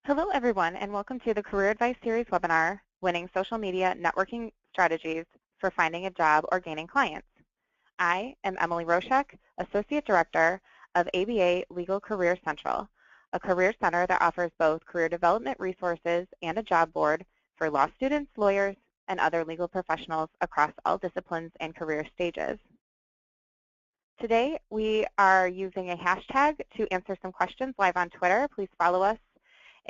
Hello, everyone, and welcome to the Career Advice Series webinar, Winning Social Media Networking Strategies for Finding a Job or Gaining Clients. I am Emily Roshek, Associate Director of ABA Legal Career Central, a career center that offers both career development resources and a job board for law students, lawyers, and other legal professionals across all disciplines and career stages. Today, we are using a hashtag to answer some questions live on Twitter. Please follow us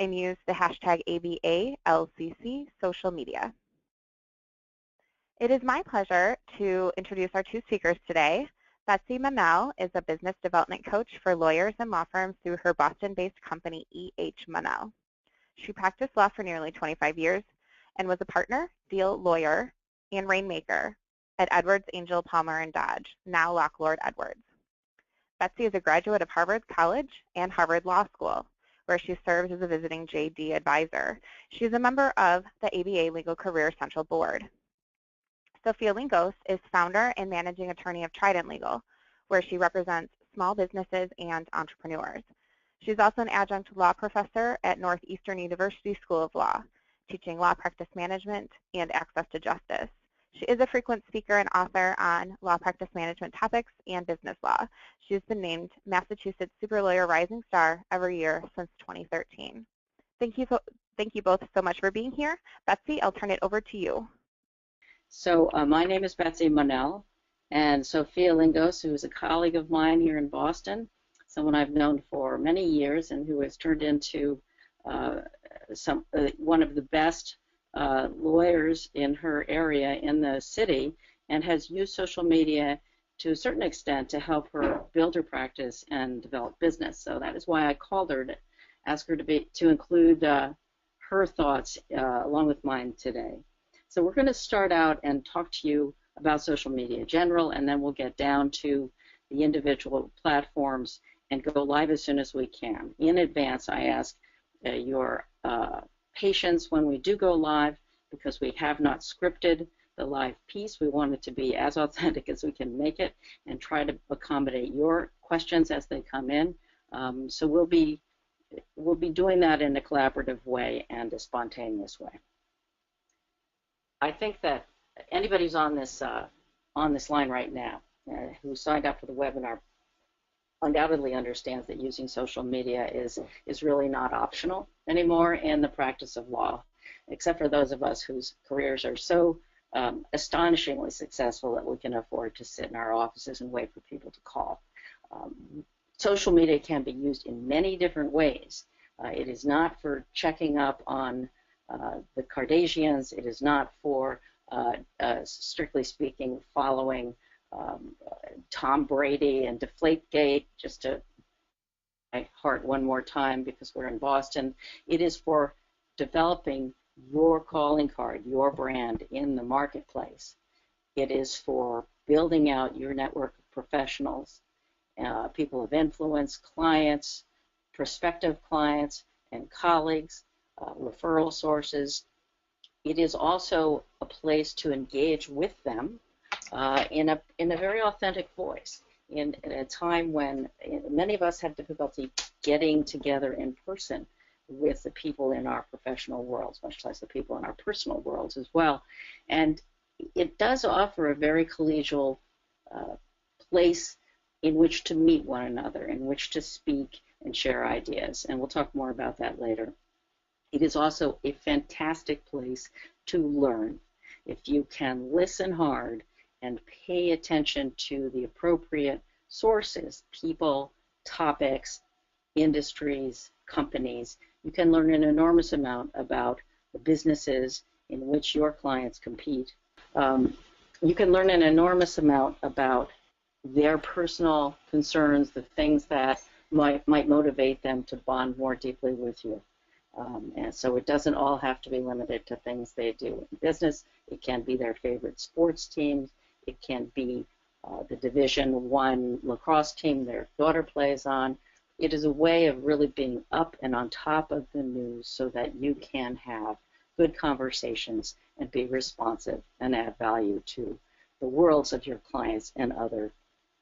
and use the hashtag ABALCC social media. It is my pleasure to introduce our two speakers today. Betsy Monell is a business development coach for lawyers and law firms through her Boston-based company E.H. Monell. She practiced law for nearly 25 years and was a partner, deal lawyer, and rainmaker at Edwards, Angel, Palmer & Dodge, now Locklord Edwards. Betsy is a graduate of Harvard College and Harvard Law School, where she serves as a visiting JD advisor. She is a member of the ABA Legal Career Central Board. Sofia Lingos is founder and managing attorney of Trident Legal, where she represents small businesses and entrepreneurs. She's also an adjunct law professor at Northeastern University School of Law, teaching law practice management and access to justice. She is a frequent speaker and author on law practice management topics and business law. She has been named Massachusetts Super Lawyer Rising Star every year since 2013. Thank you both so much for being here. Betsy, I'll turn it over to you. So my name is Betsy Monell, and Sofia Lingos, who is a colleague of mine here in Boston, someone I've known for many years and who has turned into one of the best lawyers in her area in the city, and has used social media to a certain extent to help her build her practice and develop business. So that is why I called her to ask her to include her thoughts along with mine today. So we're going to start out and talk to you about social media in general, and then we'll get down to the individual platforms and go live as soon as we can. In advance, I ask your patience when we do go live, because we have not scripted the live piece. We want it to be as authentic as we can make it and try to accommodate your questions as they come in. So we'll be doing that in a collaborative way and a spontaneous way. I think that anybody who's on this line right now who signed up for the webinar undoubtedly understands that using social media is really not optional anymore in the practice of law, except for those of us whose careers are so astonishingly successful that we can afford to sit in our offices and wait for people to call. Social media can be used in many different ways. It is not for checking up on the Kardashians. It is not for, strictly speaking, following Tom Brady and Deflategate, just to my heart one more time because we're in Boston. It is for developing your calling card, your brand in the marketplace. It is for building out your network of professionals, people of influence, clients, prospective clients, and colleagues, referral sources. It is also a place to engage with them in a very authentic voice in a time when many of us have difficulty getting together in person with the people in our professional worlds, much less the people in our personal worlds as well. And it does offer a very collegial place in which to meet one another, in which to speak and share ideas. And we'll talk more about that later. It is also a fantastic place to learn. If you can listen hard and pay attention to the appropriate sources, people, topics, industries, companies, you can learn an enormous amount about the businesses in which your clients compete. You can learn an enormous amount about their personal concerns, the things that might motivate them to bond more deeply with you. And so it doesn't all have to be limited to things they do in business. It can be their favorite sports teams. It can be the Division I lacrosse team their daughter plays on. It is a way of really being up and on top of the news so that you can have good conversations and be responsive and add value to the worlds of your clients and other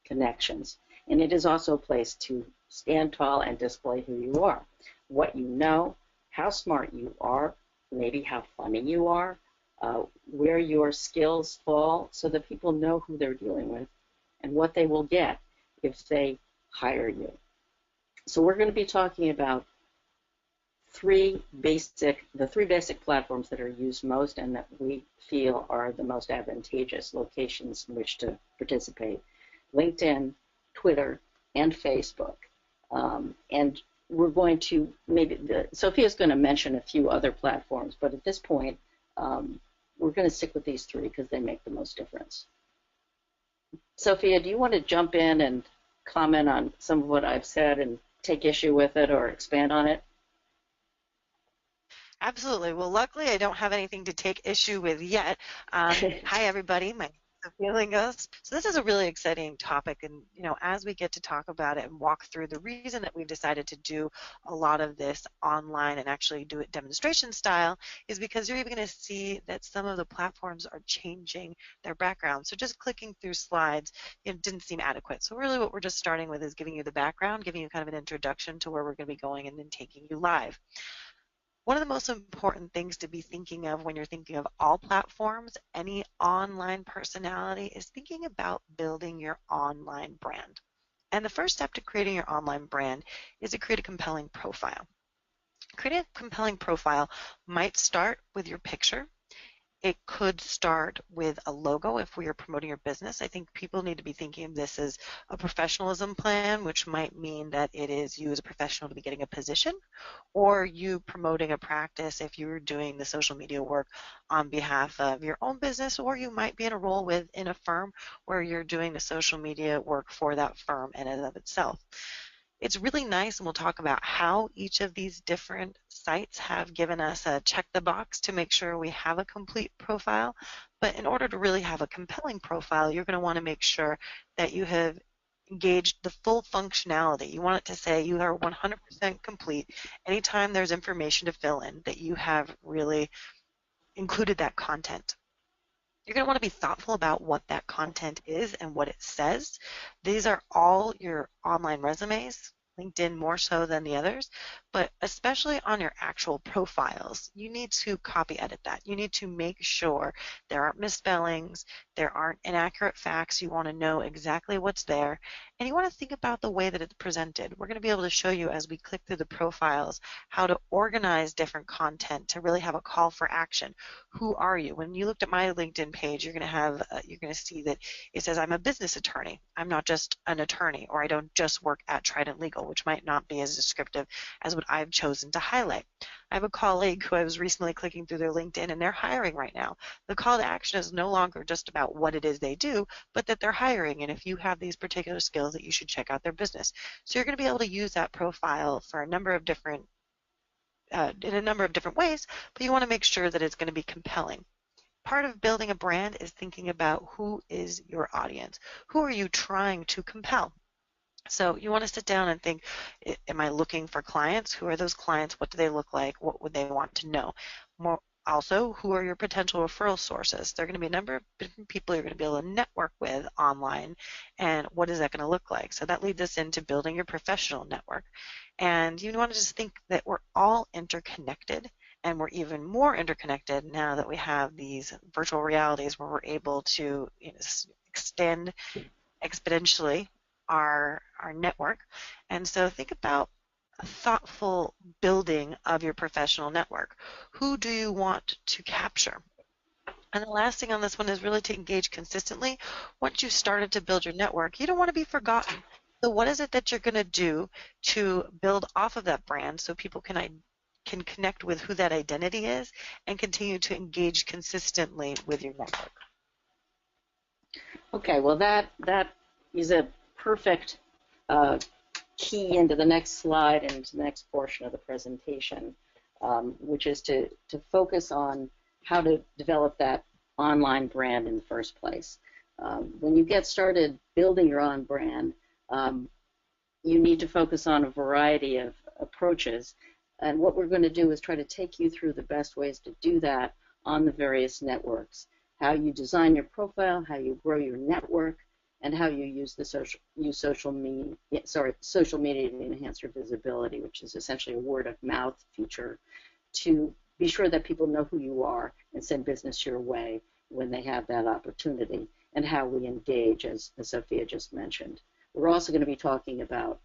connections. And it is also a place to stand tall and display who you are, what you know, how smart you are, maybe how funny you are, where your skills fall, so that people know who they're dealing with and what they will get if they hire you. So we're going to be talking about the three basic platforms that are used most and that we feel are the most advantageous locations in which to participate: LinkedIn, Twitter, and Facebook. And we're going to Sophia's going to mention a few other platforms, but at this point, we're going to stick with these three because they make the most difference. Sophia, do you want to jump in and comment on some of what I've said and take issue with it or expand on it? Absolutely. Well, luckily, I don't have anything to take issue with yet. Hi, everybody. My name is Sofia Lingos. So this is a really exciting topic, and as we get to talk about it and walk through, the reason that we've decided to do a lot of this online and actually do it demonstration style is because you're even going to see that some of the platforms are changing their background. So just clicking through slides, it didn't seem adequate. So really, what we're just starting with is giving you the background, giving you kind of an introduction to where we're going to be going, and then taking you live. One of the most important things to be thinking of when you're thinking of all platforms, any online personality, is thinking about building your online brand. And the first step to creating your online brand is to create a compelling profile. Creating a compelling profile might start with your picture. It could start with a logo if we are promoting your business. I think people need to be thinking of this as a professionalism plan, which might mean that it is you as a professional to be getting a position, or you promoting a practice if you're doing the social media work on behalf of your own business, or you might be in a role within a firm where you're doing the social media work for that firm in and of itself. It's really nice, and we'll talk about how each of these different sites have given us a check the box to make sure we have a complete profile. But in order to really have a compelling profile, you're going to want to make sure that you have engaged the full functionality. You want it to say you are 100% complete. Anytime there's information to fill in, that you have really included that content. You're going to want to be thoughtful about what that content is and what it says. These are all your online resumes, LinkedIn more so than the others, but especially on your actual profiles, you need to copy edit that. You need to make sure there aren't misspellings, there aren't inaccurate facts. You want to know exactly what's there, and you want to think about the way that it's presented. We're going to be able to show you as we click through the profiles how to organize different content to really have a call for action. Who are you? When you looked at my LinkedIn page, you're going to see that it says I'm a business attorney. I'm not just an attorney, or I don't just work at Trident Legal, which might not be as descriptive as what I've chosen to highlight. I have a colleague who I was recently clicking through their LinkedIn, and they're hiring right now. The call to action is no longer just about what it is they do, but that they're hiring, and if you have these particular skills, that you should check out their business. So you're going to be able to use that profile for a number of different in a number of different ways, but you want to make sure that it's going to be compelling. Part of building a brand is thinking about who is your audience. Who are you trying to compel? So you want to sit down and think, am I looking for clients? Who are those clients? What do they look like? What would they want to know? Also, who are your potential referral sources? There are going to be a number of different people you're going to be able to network with online, and what is that going to look like? So that leads us into building your professional network. And you want to just think that we're all interconnected, and we're even more interconnected now that we have these virtual realities where we're able to extend exponentially our network. And so think about a thoughtful building of your professional network. Who do you want to capture? And the last thing on this one is really to engage consistently. Once you've started to build your network, you don't want to be forgotten. So what is it that you're going to do to build off of that brand so people can connect with who that identity is and continue to engage consistently with your network? Okay, well that is a perfect key into the next slide and into the next portion of the presentation, which is to focus on how to develop that online brand in the first place. When you get started building your own brand, you need to focus on a variety of approaches, and what we're going to do is try to take you through the best ways to do that on the various networks, how you design your profile, how you grow your network, and how you use social media to enhance your visibility, which is essentially a word of mouth feature to be sure that people know who you are and send business your way when they have that opportunity, and how we engage, as Sophia just mentioned. We're also going to be talking about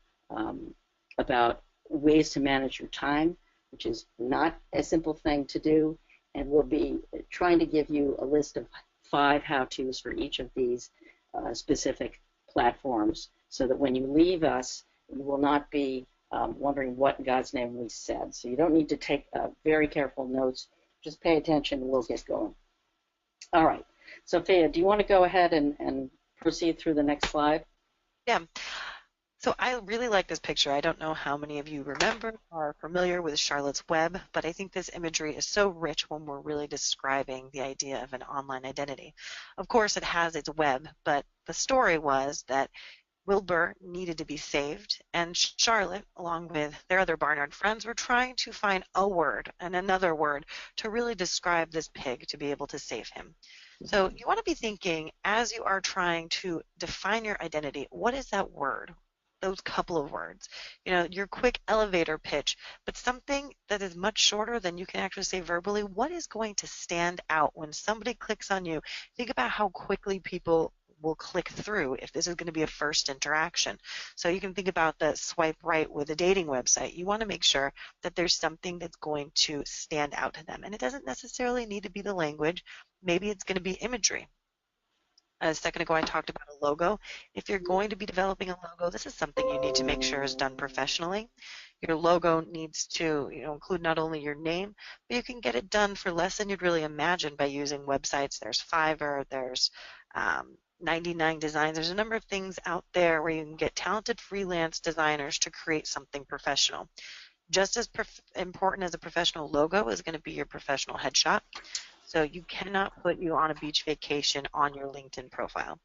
ways to manage your time, which is not a simple thing to do, and we'll be trying to give you a list of 5 how-tos for each of these specific platforms, so that when you leave us, you will not be wondering what in God's name we said. So you don't need to take very careful notes. Just pay attention and we'll get going. All right. Sophia, do you want to go ahead and proceed through the next slide? Yeah. So I really like this picture. I don't know how many of you remember or are familiar with Charlotte's Web, but I think this imagery is so rich when we're really describing the idea of an online identity. Of course, it has its web, but the story was that Wilbur needed to be saved, and Charlotte, along with their other barnyard friends, were trying to find a word and another word to really describe this pig to be able to save him. So you want to be thinking, as you are trying to define your identity, what is that word? Those couple of words, your quick elevator pitch, but something that is much shorter than you can actually say verbally. What is going to stand out when somebody clicks on you? Think about how quickly people will click through if this is going to be a first interaction. So you can think about the swipe right with a dating website. You want to make sure that there's something that's going to stand out to them. And it doesn't necessarily need to be the language. Maybe it's going to be imagery. A second ago, I talked about a logo. If you're going to be developing a logo, this is something you need to make sure is done professionally. Your logo needs to include not only your name, but you can get it done for less than you'd really imagine by using websites. There's Fiverr, there's 99 Designs. There's a number of things out there where you can get talented freelance designers to create something professional. Just as important as a professional logo is going to be your professional headshot. So you cannot put you on a beach vacation on your LinkedIn profile.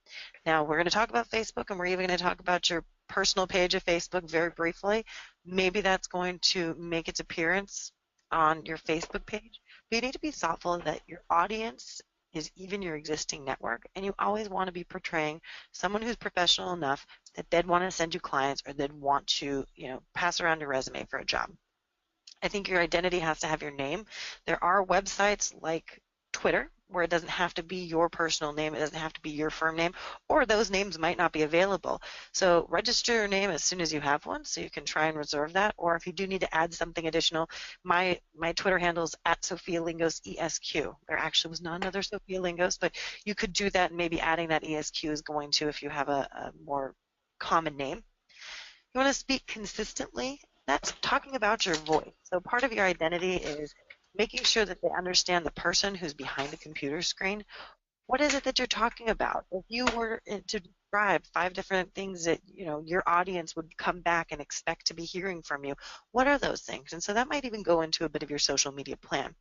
Now, we're going to talk about Facebook, and we're even going to talk about your personal page of Facebook very briefly. Maybe that's going to make its appearance on your Facebook page. But you need to be thoughtful that your audience is even your existing network, and you always want to be portraying someone who's professional enough that they'd want to send you clients, or they'd want to pass around your resume for a job. I think your identity has to have your name. There are websites like Twitter, where it doesn't have to be your personal name, it doesn't have to be your firm name, or those names might not be available. So register your name as soon as you have one, so you can try and reserve that. Or if you do need to add something additional, my Twitter handle is @Sofia Lingos ESQ. There actually was not another Sofia Lingos, but you could do that, and maybe adding that ESQ is going to, if you have a more common name. You want to speak consistently. That's talking about your voice. So part of your identity is making sure that they understand the person who's behind the computer screen. What is it that you're talking about? If you were to describe 5 different things that your audience would come back and expect to be hearing from you, what are those things? And so that might even go into a bit of your social media plan.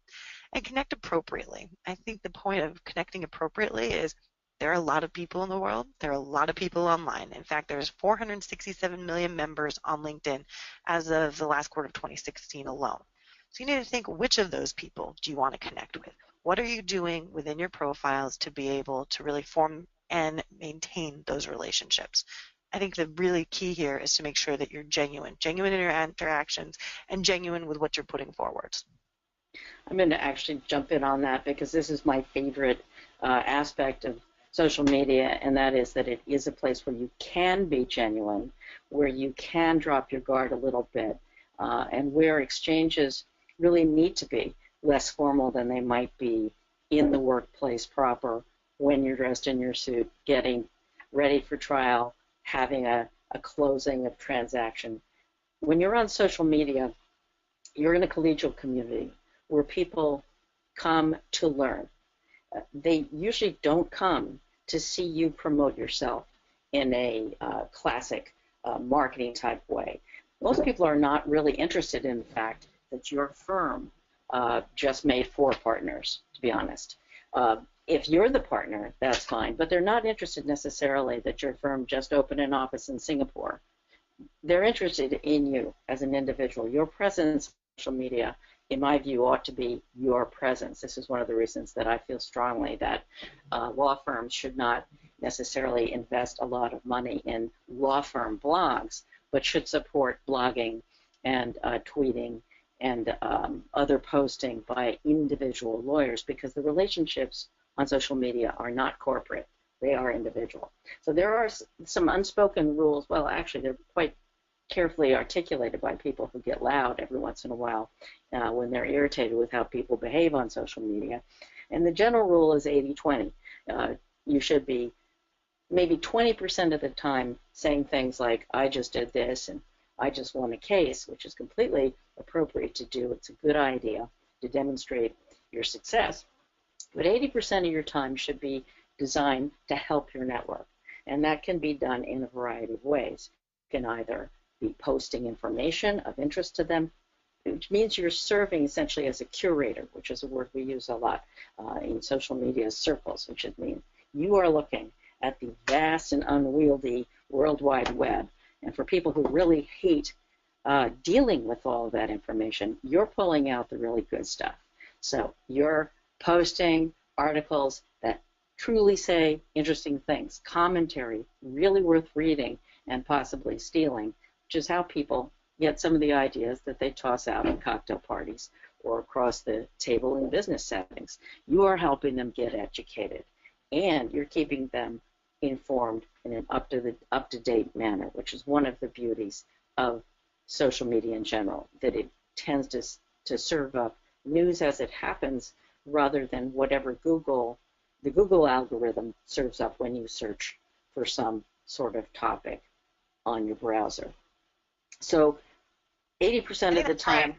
And connect appropriately. I think the point of connecting appropriately is there are a lot of people in the world. There are a lot of people online. In fact, there's 467 million members on LinkedIn as of the last quarter of 2016 alone. So you need to think, which of those people do you want to connect with? What are you doing within your profiles to be able to really form and maintain those relationships? I think the really key here is to make sure that you're genuine in your interactions and genuine with what you're putting forward. I'm going to actually jump in on that, because this is my favorite aspect of social media, and that is that it is a place where you can be genuine, where you can drop your guard a little bit, and where exchanges really need to be less formal than they might be in the workplace proper, when you're dressed in your suit, getting ready for trial, having a closing of transaction. When you're on social media, you're in a collegial community where people come to learn. They usually don't come to see you promote yourself in a classic marketing type way. Most people are not really interested in the fact that your firm just made 4 partners, to be honest. If you're the partner, that's fine, but they're not interested necessarily that your firm just opened an office in Singapore. They're interested in you as an individual. Your presence on social media, in my view, ought to be your presence. This is one of the reasons that I feel strongly that law firms should not necessarily invest a lot of money in law firm blogs, but should support blogging and tweeting and other posting by individual lawyers, because the relationships on social media are not corporate. They are individual. So there are some unspoken rules. Well, actually, they're quite carefully articulated by people who get loud every once in a while when they're irritated with how people behave on social media. And the general rule is 80-20. You should be maybe 20% of the time saying things like, I just did this and I just won a case, which is completely appropriate to do. It's a good idea to demonstrate your success. But 80% of your time should be designed to help your network. And that can be done in a variety of ways. You can either be posting information of interest to them, which means you're serving essentially as a curator, which is a word we use a lot in social media circles, which means you are looking at the vast and unwieldy World Wide Web. And for people who really hate dealing with all of that information, you're pulling out the really good stuff. So you're posting articles that truly say interesting things, commentary really worth reading and possibly stealing, which is how people get some of the ideas that they toss out at cocktail parties or across the table in business settings. You are helping them get educated, and you're keeping them informed in an up-to-date manner, which is one of the beauties of social media in general, that it tends to serve up news as it happens rather than whatever the Google algorithm serves up when you search for some sort of topic on your browser. So 80% of the time,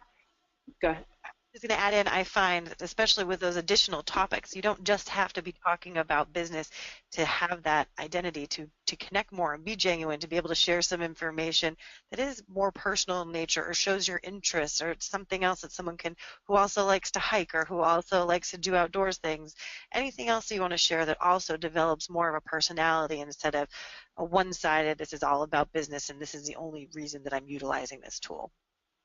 go ahead. I was going to add in, I find, especially with those additional topics, you don't just have to be talking about business to have that identity, to connect more and be genuine, to be able to share some information that is more personal in nature or shows your interests, or it's something else that someone can, who also likes to hike or who also likes to do outdoors things. Anything else you want to share that also develops more of a personality instead of a one-sided, this is all about business and this is the only reason that I'm utilizing this tool.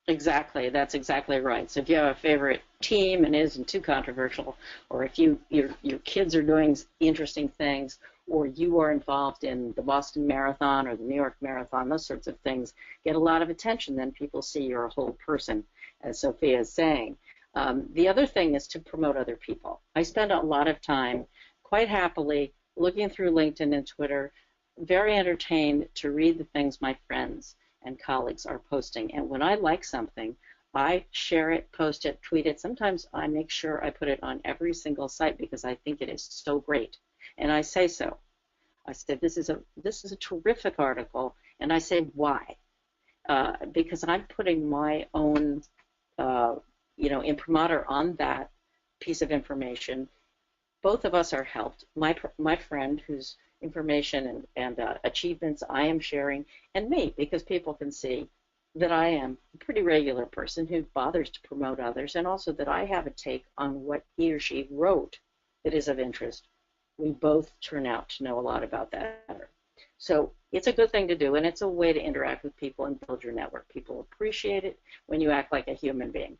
Exactly, that's exactly right. So if you have a favorite team and it isn't too controversial, or if your kids are doing interesting things, or you are involved in the Boston Marathon or the New York Marathon, those sorts of things get a lot of attention, then people see you're a whole person, as Sofia is saying. The other thing is to promote other people. I spend a lot of time, quite happily, looking through LinkedIn and Twitter, very entertained to read the things my friends and colleagues are posting. And when I like something, I share it, post it, tweet it. Sometimes I make sure I put it on every single site because I think it is so great. And I say so. I said, this is a terrific article, and I say why. Because I'm putting my own imprimatur on that piece of information. Both of us are helped. My friend, whose information and achievements I am sharing, and me, because people can see that I am a pretty regular person who bothers to promote others, and also that I have a take on what he or she wrote that is of interest. We both turn out to know a lot about that. So it's a good thing to do, and it's a way to interact with people and build your network. People appreciate it when you act like a human being.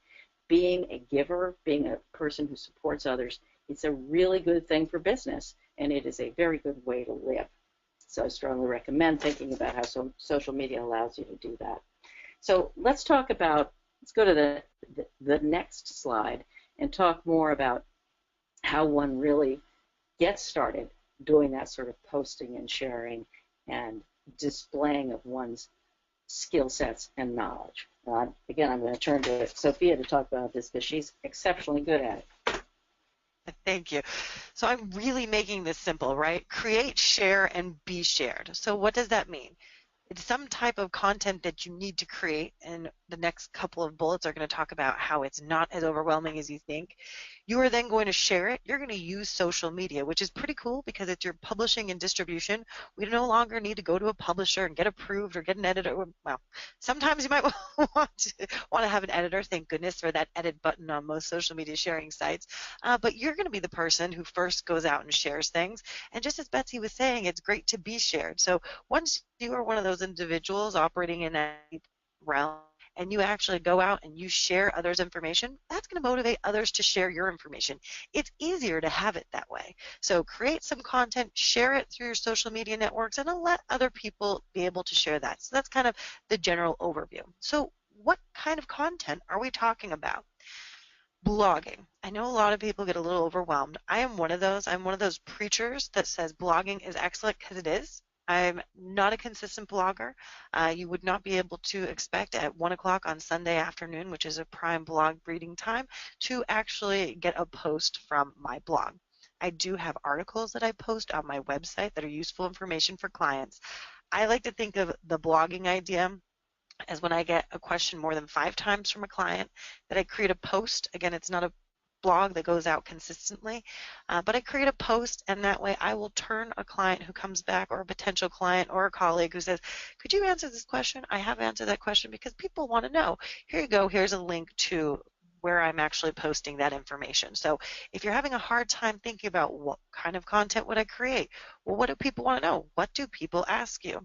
Being a giver, being a person who supports others, it's a really good thing for business, and it is a very good way to live. So I strongly recommend thinking about how social media allows you to do that. So let's go to the next slide and talk more about how one really gets started doing that sort of posting and sharing and displaying of one's skill sets and knowledge. Again, I'm going to turn to Sofia to talk about this because she's exceptionally good at it. Thank you. So I'm really making this simple, right? Create, share, and be shared. So what does that mean? It's some type of content that you need to create, and the next couple of bullets are going to talk about how it's not as overwhelming as you think. You are then going to share it. You're going to use social media, which is pretty cool because it's your publishing and distribution. We no longer need to go to a publisher and get approved or get an editor. Well, sometimes you might want to have an editor. Thank goodness for that edit button on most social media sharing sites. But you're going to be the person who first goes out and shares things. And just as Betsy was saying, it's great to be shared. So once you are one of those individuals operating in that realm and you actually go out and you share others' information, that's going to motivate others to share your information. It's easier to have it that way. So create some content, share it through your social media networks, and let other people be able to share that. So that's kind of the general overview. So what kind of content are we talking about? Blogging. I know a lot of people get a little overwhelmed. I am one of those. I'm one of those preachers that says blogging is excellent because it is. I'm not a consistent blogger. You would not be able to expect at 1 o'clock on Sunday afternoon, which is a prime blog reading time, to actually get a post from my blog. I do have articles that I post on my website that are useful information for clients. I like to think of the blogging idea as when I get a question more than 5 times from a client, that I create a post. Again, it's not a blog that goes out consistently, but I create a post, and that way I will turn a client who comes back, or a potential client or a colleague who says, could you answer this question? I have answered that question because people want to know. Here you go. Here's a link to where I'm actually posting that information. So if you're having a hard time thinking about what kind of content would I create, well, what do people want to know? What do people ask you?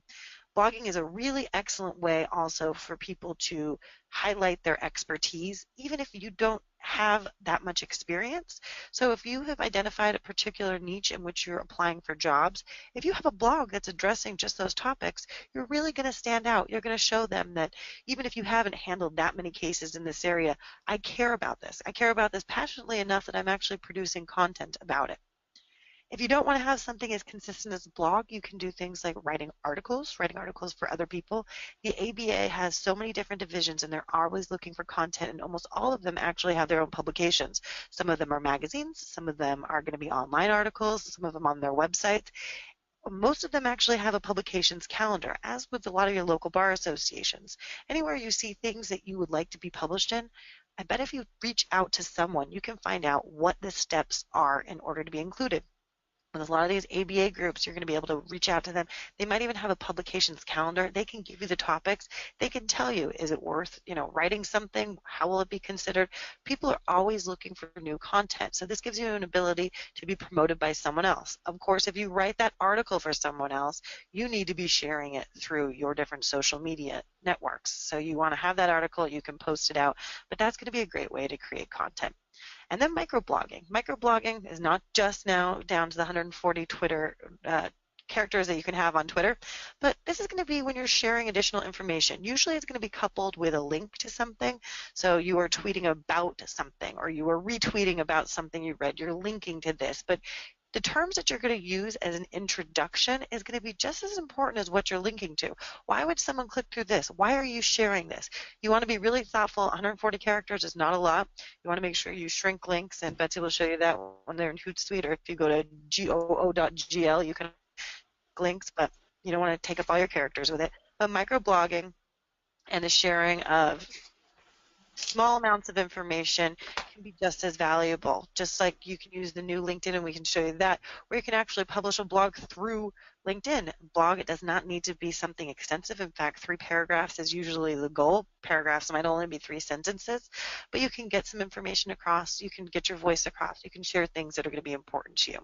Blogging is a really excellent way also for people to highlight their expertise, even if you don't have that much experience. So if you have identified a particular niche in which you're applying for jobs, if you have a blog that's addressing just those topics, you're really going to stand out. You're going to show them that even if you haven't handled that many cases in this area, I care about this. I care about this passionately enough that I'm actually producing content about it. If you don't want to have something as consistent as a blog, you can do things like writing articles for other people. The ABA has so many different divisions, and they're always looking for content, and almost all of them actually have their own publications. Some of them are magazines, some of them are going to be online articles, some of them on their websites. Most of them actually have a publications calendar, as with a lot of your local bar associations. Anywhere you see things that you would like to be published in, I bet if you reach out to someone, you can find out what the steps are in order to be included. With a lot of these ABA groups, you're going to be able to reach out to them. They might even have a publications calendar. They can give you the topics. They can tell you, is it worth, writing something? How will it be considered? People are always looking for new content. So this gives you an ability to be promoted by someone else. Of course, if you write that article for someone else, you need to be sharing it through your different social media networks. So you want to have that article, you can post it out, but that's going to be a great way to create content. And then microblogging. Microblogging is not just now down to the 140 Twitter characters that you can have on Twitter, but this is going to be when you're sharing additional information. Usually it's going to be coupled with a link to something. So you are tweeting about something, or you are retweeting about something you read. You're linking to this, but the terms that you're going to use as an introduction is going to be just as important as what you're linking to. Why would someone click through this? Why are you sharing this? You want to be really thoughtful. 140 characters is not a lot. You want to make sure you shrink links, and Betsy will show you that when they're in Hootsuite, or if you go to goo.gl, you can links, but you don't want to take up all your characters with it. But microblogging and the sharing of small amounts of information can be just as valuable. Just like you can use the new LinkedIn, and we can show you that, where you can actually publish a blog through LinkedIn. Blog, it does not need to be something extensive. In fact, 3 paragraphs is usually the goal. Paragraphs might only be 3 sentences, but you can get some information across. You can get your voice across. You can share things that are going to be important to you.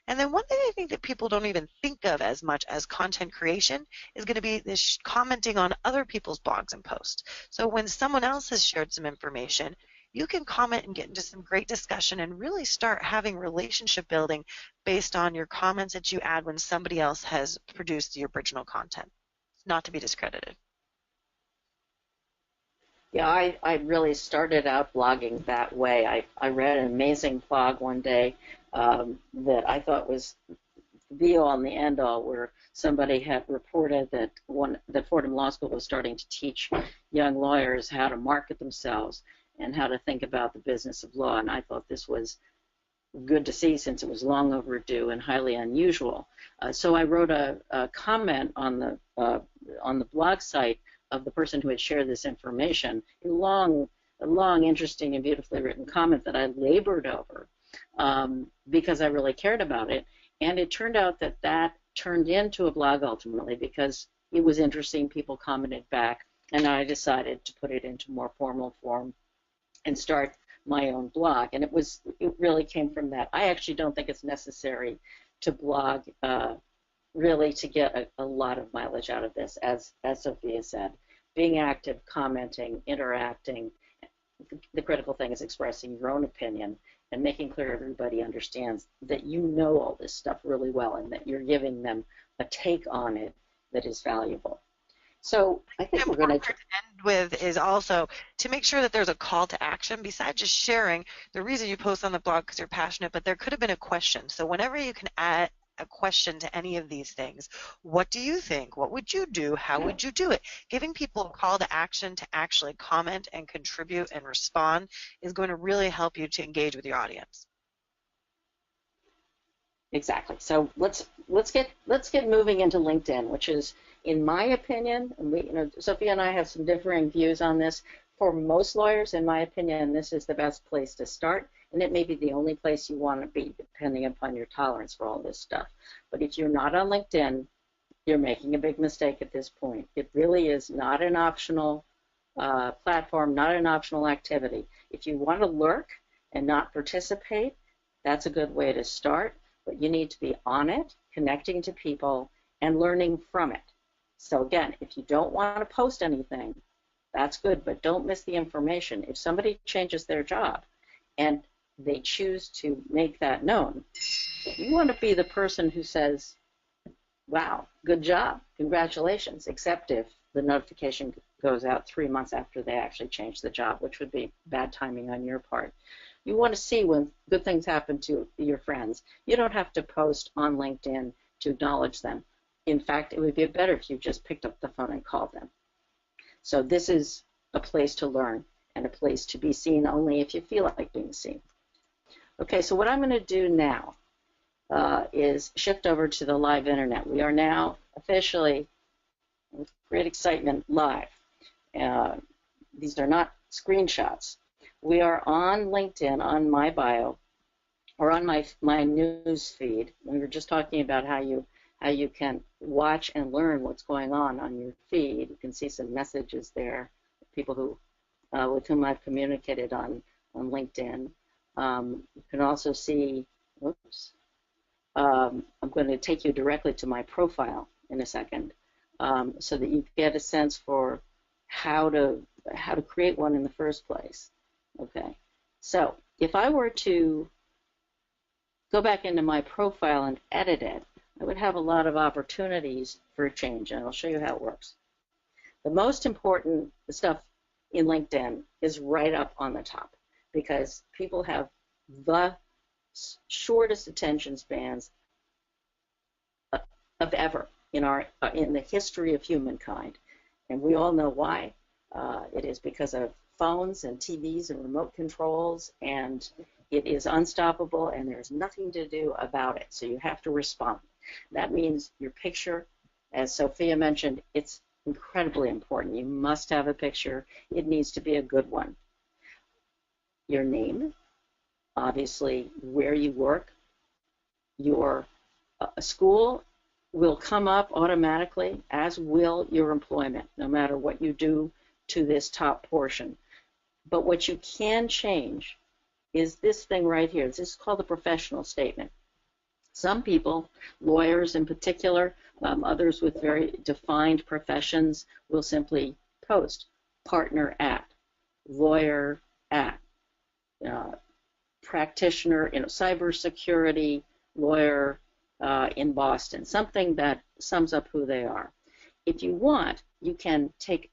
And then one thing I think that people don't even think of as much as content creation is going to be this commenting on other people's blogs and posts. So when someone else has shared some information, you can comment and get into some great discussion and really start having relationship building based on your comments that you add when somebody else has produced the original content. It's not to be discredited. Yeah, I really started out blogging that way. I read an amazing blog one day that I thought was the be-all and the end-all, where somebody had reported that Fordham Law School was starting to teach young lawyers how to market themselves and how to think about the business of law. And I thought this was good to see, since it was long overdue and highly unusual. So I wrote a comment on the blog site of the person who had shared this information, a long, interesting, and beautifully written comment that I labored over because I really cared about it. And it turned out that turned into a blog ultimately, because it was interesting. People commented back, and I decided to put it into more formal form and start my own blog. And it really came from that. I actually don't think it's necessary to blog really to get a lot of mileage out of this, as Sophia said. being active, commenting, interacting. The critical thing is expressing your own opinion and making clear everybody understands that you know all this stuff really well and that you're giving them a take on it that is valuable. So I think we're going to end with is also to make sure that there's a call to action besides just sharing the reason you post on the blog because you're passionate, but there could have been a question. So whenever you can add a question to any of these things, what do you think? What would you do? How would you do it? Giving people a call to action to actually comment and contribute and respond is going to really help you to engage with your audience. Exactly. So let's get moving into LinkedIn, which is, in my opinion, and Sophia and I have some differing views on this. For most lawyers, in my opinion, this is the best place to start, and it may be the only place you want to be, depending upon your tolerance for all this stuff. But if you're not on LinkedIn, you're making a big mistake at this point. It really is not an optional platform, not an optional activity. If you want to lurk and not participate, that's a good way to start. But you need to be on it, connecting to people, and learning from it. So again, if you don't want to post anything, that's good, but don't miss the information. If somebody changes their job and they choose to make that known, you want to be the person who says, wow, good job, congratulations, except if the notification goes out 3 months after they actually change the job, which would be bad timing on your part. You want to see when good things happen to your friends. You don't have to post on LinkedIn to acknowledge them. In fact, it would be better if you just picked up the phone and called them. So this is a place to learn and a place to be seen only if you feel like being seen. Okay, so what I'm going to do now is shift over to the live internet. We are now officially, with great excitement, live. These are not screenshots. We are on LinkedIn, on my bio, or on my news feed. We were just talking about how you can watch and learn what's going on your feed. You can see some messages there, people who with whom I've communicated on LinkedIn. You can also see, I'm going to take you directly to my profile in a second, so that you get a sense for how to create one in the first place. Okay, so if I were to go back into my profile and edit it, I would have a lot of opportunities for change, and I'll show you how it works. The most important stuff in LinkedIn is right up on the top, because people have the shortest attention spans of ever in the history of humankind, and we all know why. It is because of phones and TVs and remote controls, and it is unstoppable, and there's nothing to do about it. So you have to respond. That means your picture, as Sophia mentioned, it's incredibly important. You must have a picture. It needs to be a good one. Your name, obviously where you work, your school will come up automatically, as will your employment, no matter what you do to this top portion. But what you can change is this thing right here. This is called a professional statement. Some people, lawyers in particular, others with very defined professions, will simply post partner at, lawyer at, practitioner in cybersecurity, lawyer in Boston, something that sums up who they are. If you want, you can take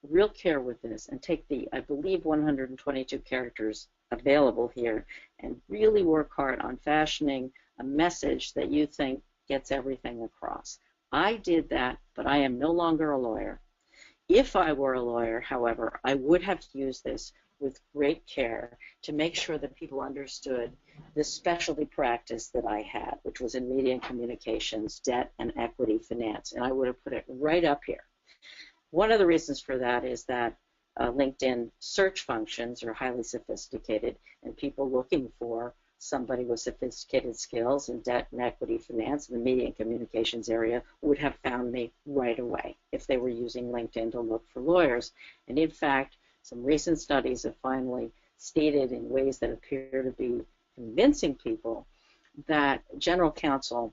real care with this and take the, I believe, 122 characters available here and really work hard on fashioning a message that you think gets everything across. I did that, but I am no longer a lawyer. If I were a lawyer, however, I would have used this with great care to make sure that people understood the specialty practice that I had, which was in media and communications, debt and equity finance, and I would have put it right up here. One of the reasons for that is that LinkedIn search functions are highly sophisticated, and people looking for somebody with sophisticated skills in debt and equity finance in the media and communications area would have found me right away if they were using LinkedIn to look for lawyers. And in fact, some recent studies have finally stated in ways that appear to be convincing people that general counsel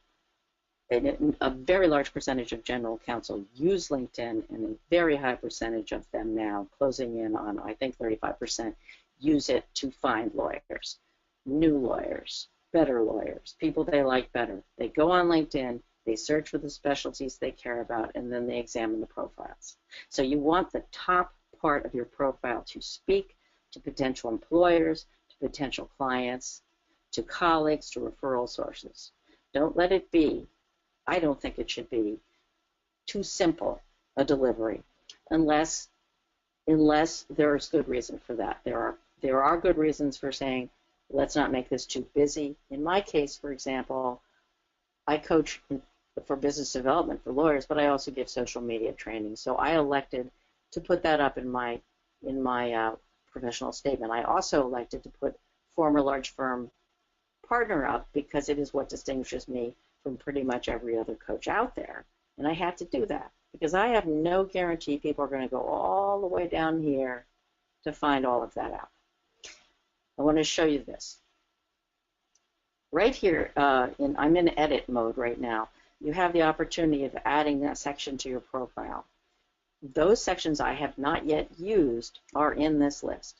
a very large percentage of general counsel use LinkedIn, and a very high percentage of them now, closing in on, I think, 35%, use it to find lawyers, new lawyers, better lawyers, people they like better. They go on LinkedIn, they search for the specialties they care about, and then they examine the profiles. So you want the top part of your profile to speak to potential employers, to potential clients, to colleagues, to referral sources. Don't let it be, I don't think it should be, too simple a delivery unless there's good reason for that. There are good reasons for saying, let's not make this too busy. In my case, for example, I coach for business development for lawyers, but I also give social media training. So I elected to put that up in my professional statement. I also elected to put former large firm partner up because it is what distinguishes me from pretty much every other coach out there. And I had to do that because I have no guarantee people are going to go all the way down here to find all of that out. I want to show you this. Right here, I'm in edit mode right now. You have the opportunity of adding that section to your profile. Those sections I have not yet used are in this list.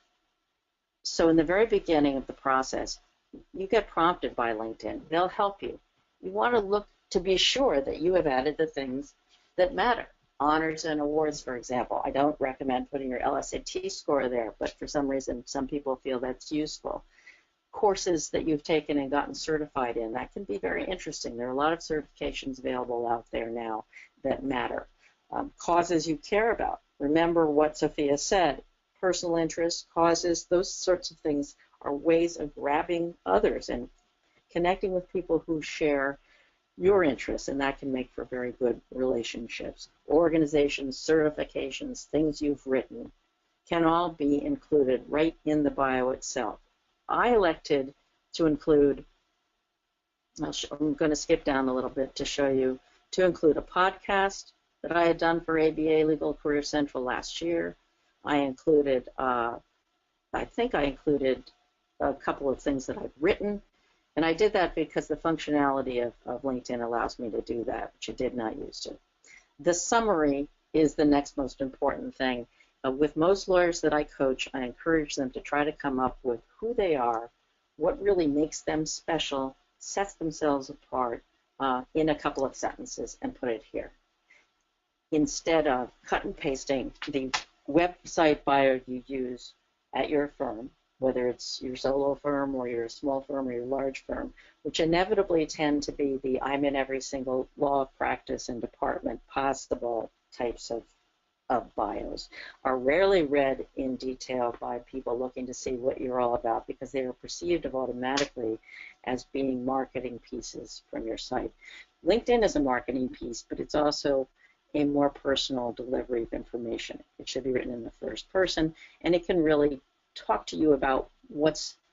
So in the very beginning of the process, you get prompted by LinkedIn. They'll help you. You want to look to be sure that you have added the things that matter. Honors and awards, for example. I don't recommend putting your LSAT score there, but for some reason, some people feel that's useful. Courses that you've taken and gotten certified in, that can be very interesting. There are a lot of certifications available out there now that matter. Causes you care about. Remember what Sofia said. Personal interests, causes, those sorts of things are ways of grabbing others and connecting with people who share your interests, and that can make for very good relationships. Organizations, certifications, things you've written can all be included right in the bio itself. I elected to include, I'm going to skip down a little bit to show you, to include a podcast that I had done for ABA Legal Career Central last year. I included, I think I included a couple of things that I've written, and I did that because the functionality of LinkedIn allows me to do that, which I did not use to. The summary is the next most important thing. With most lawyers that I coach, I encourage them to try to come up with who they are, what really makes them special, sets themselves apart in a couple of sentences, and put it here. Instead of cut and pasting the website bio you use at your firm, whether it's your solo firm or your small firm or your large firm, which inevitably tend to be the I'm in every single law practice and department possible types of bios, are rarely read in detail by people looking to see what you're all about because they are perceived of automatically as being marketing pieces from your site. LinkedIn is a marketing piece, but it's also a more personal delivery of information. It should be written in the first person, and it can really talk to you about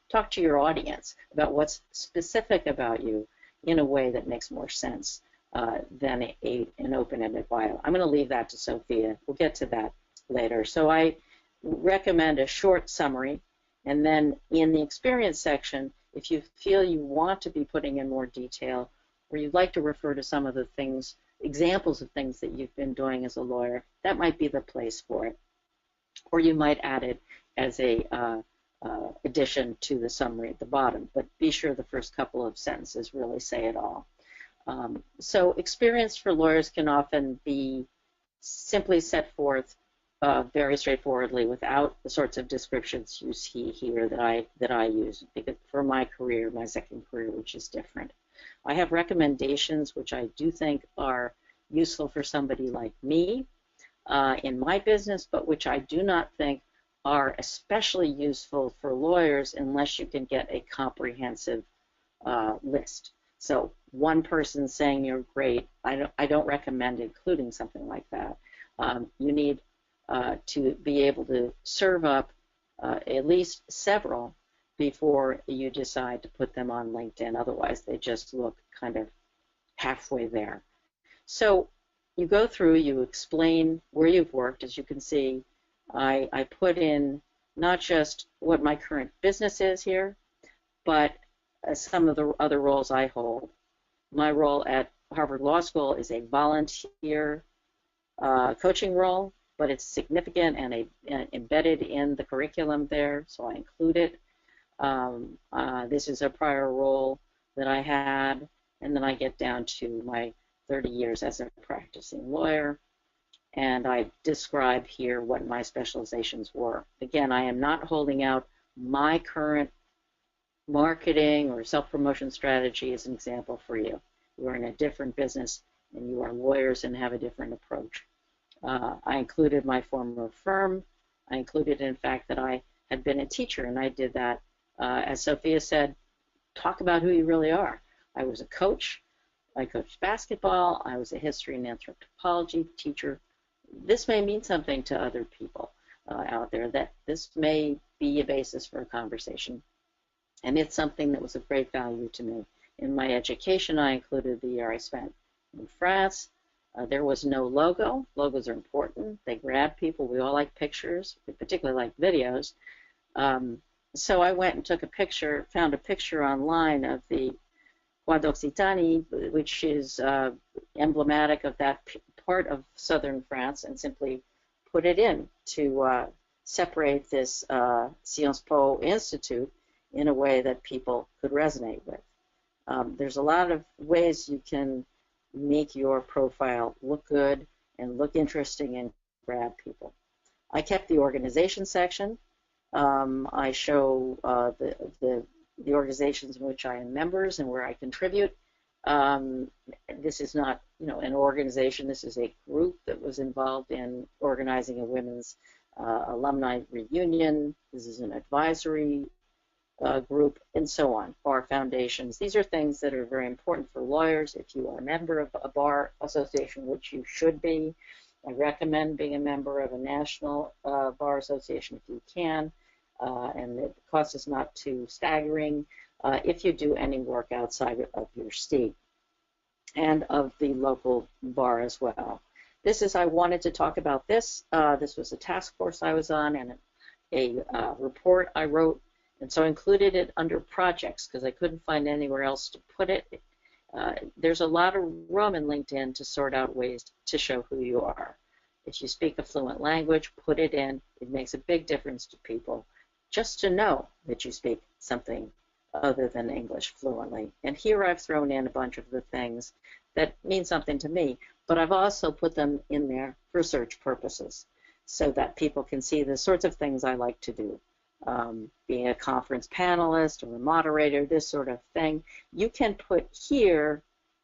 talk to your audience about what's specific about you in a way that makes more sense than an open-ended bio. I'm going to leave that to Sofia. We'll get to that later. So I recommend a short summary, and then in the experience section, if you feel you want to be putting in more detail, or you'd like to refer to some of the things, examples of things that you've been doing as a lawyer, that might be the place for it. Or you might add it as a addition to the summary at the bottom, but be sure the first couple of sentences really say it all. So experience for lawyers can often be simply set forth very straightforwardly without the sorts of descriptions you see here that I use for my career, my second career, which is different. I have recommendations which I do think are useful for somebody like me in my business, but which I do not think are especially useful for lawyers unless you can get a comprehensive list. So one person saying you're great, I don't recommend including something like that. You need to be able to serve up at least several before you decide to put them on LinkedIn. Otherwise, they just look kind of halfway there. So you go through, you explain where you've worked. As you can see, I put in not just what my current business is here, but some of the other roles I hold. My role at Harvard Law School is a volunteer coaching role, but it's significant and embedded in the curriculum there, so I include it. This is a prior role that I had, and then I get down to my 30 years as a practicing lawyer, and I describe here what my specializations were. Again, I am not holding out my current marketing or self-promotion strategy as an example for you. You are in a different business, and you are lawyers and have a different approach. I included my former firm. I included, in fact, that I had been a teacher, and I did that. As Sophia said, talk about who you really are. I was a coach. I coached basketball. I was a history and anthropology teacher. This may mean something to other people out there, that this may be a basis for a conversation. And it's something that was of great value to me. In my education, I included the year I spent in France. There was no logo. Logos are important. They grab people. We all like pictures. We particularly like videos. So I went and took a picture, found a picture online of the Bois d'Occitanie, which is emblematic of that part of southern France, and simply put it in to separate this Sciences Po Institute in a way that people could resonate with. There's a lot of ways you can make your profile look good and look interesting and grab people. I kept the organization section. I show the organizations in which I am members and where I contribute. This is not, an organization. This is a group that was involved in organizing a women's alumni reunion. This is an advisory group, and so on, bar foundations. These are things that are very important for lawyers. If you are a member of a bar association, which you should be, I recommend being a member of a national bar association if you can, and the cost is not too staggering if you do any work outside of your state and of the local bar as well. I wanted to talk about this. This was a task force I was on and a report I wrote. And so I included it under projects because I couldn't find anywhere else to put it. There's a lot of room in LinkedIn to sort out ways to show who you are. If you speak a fluent language, put it in. It makes a big difference to people just to know that you speak something other than English fluently. And here I've thrown in a bunch of the things that mean something to me, but I've also put them in there for search purposes so that people can see the sorts of things I like to do. Being a conference panelist or a moderator, this sort of thing. You can put here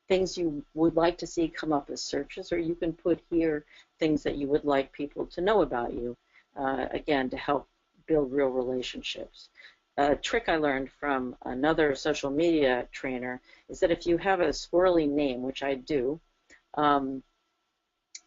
things you would like to see come up as searches, or you can put here things that you would like people to know about you, again, to help build real relationships. A trick I learned from another social media trainer is that if you have a squirrely name, which I do,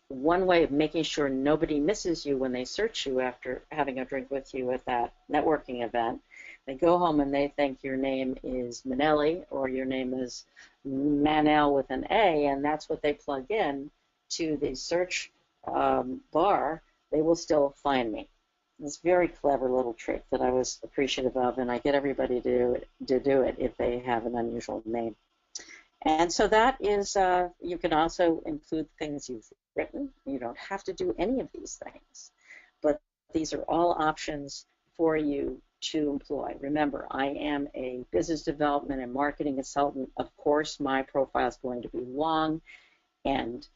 one way of making sure nobody misses you when they search you after having a drink with you at that networking event, they go home and they think your name is Manelli or your name is Manel with an A, and that's what they plug in to the search bar, they will still find me. It's a very clever little trick that I was appreciative of, and I get everybody to do it if they have an unusual name. And so that is, you can also include things you've written. You don't have to do any of these things, but these are all options for you to employ. Remember, I am a business development and marketing consultant. Of course, my profile is going to be long and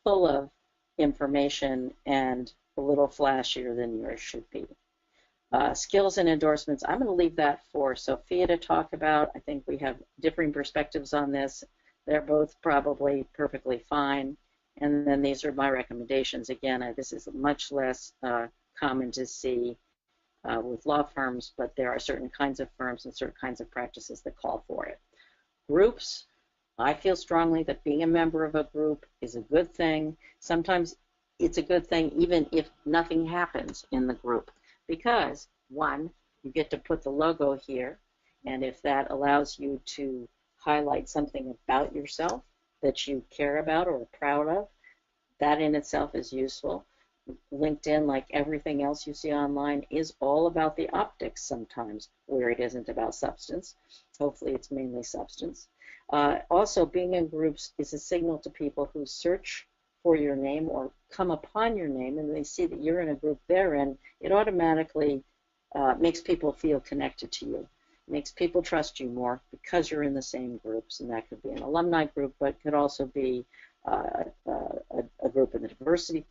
full of information and a little flashier than yours should be. Skills and endorsements, I'm going to leave that for Sophia to talk about. I think we have differing perspectives on this. They're both probably perfectly fine. And then these are my recommendations. Again, this is much less common to see with law firms, but there are certain kinds of firms and certain kinds of practices that call for it. Groups, I feel strongly that being a member of a group is a good thing. Sometimes it's a good thing even if nothing happens in the group. Because, one, you get to put the logo here, and if that allows you to highlight something about yourself that you care about or are proud of, that in itself is useful. LinkedIn, like everything else you see online, is all about the optics sometimes, where it isn't about substance. Hopefully it's mainly substance. Also, being in groups is a signal to people who search for your name or come upon your name and they see that you're in a group they're in. It automatically makes people feel connected to you. It makes people trust you more because you're in the same groups, and that could be an alumni group, but could also be a group in the diversity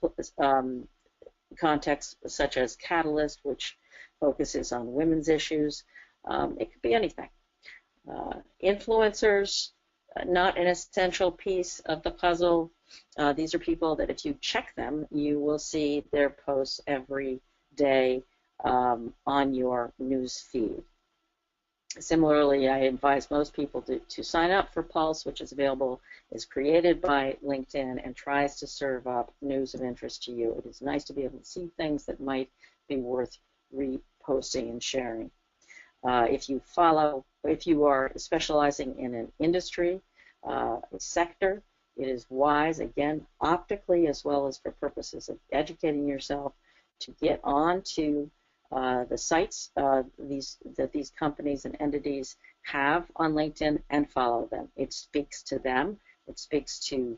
context, such as Catalyst, which focuses on women's issues. It could be anything. Influencers, not an essential piece of the puzzle. These are people that if you check them, you will see their posts every day on your news feed. Similarly, I advise most people to sign up for Pulse, which is available, is created by LinkedIn and tries to serve up news of interest to you. It is nice to be able to see things that might be worth reposting and sharing. If you are specializing in an industry, a sector, it is wise, again, optically as well as for purposes of educating yourself, to get onto the sites that these companies and entities have on LinkedIn and follow them. It speaks to them. It speaks to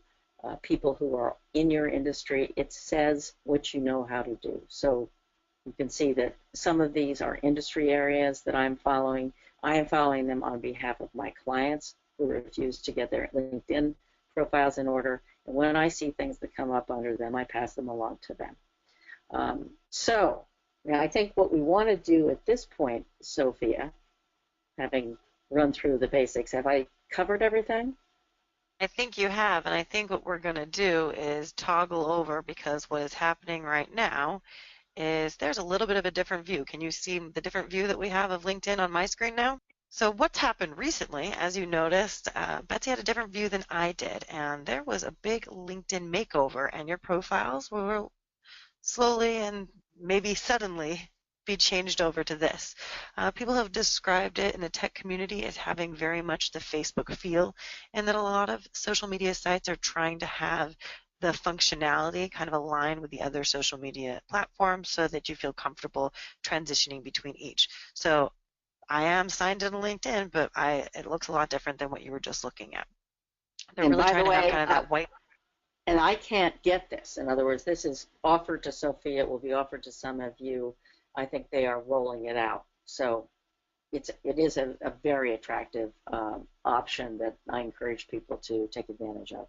people who are in your industry. It says what you know how to do. So you can see that some of these are industry areas that I'm following. I am following them on behalf of my clients who refuse to get their LinkedIn profiles in order. And when I see things that come up under them, I pass them along to them. So now I think what we want to do at this point, Sophia, having run through the basics, have I covered everything? I think you have, and I think what we're going to do is toggle over, because what is happening right now is there's a little bit of a different view. Can you see the different view that we have of LinkedIn on my screen now? So what's happened recently, as you noticed, Betsy had a different view than I did, and there was a big LinkedIn makeover, and your profiles were slowly and maybe suddenly be changed over to this. People have described it in the tech community as having very much the Facebook feel, and that a lot of social media sites are trying to have the functionality kind of align with the other social media platforms so that you feel comfortable transitioning between each. So I am signed into LinkedIn, but it looks a lot different than what you were just looking at. They're really trying to have kind of that white. And I can't get this. In other words, this is offered to Sophia. It will be offered to some of you. I think they are rolling it out. So it is a very attractive option that I encourage people to take advantage of.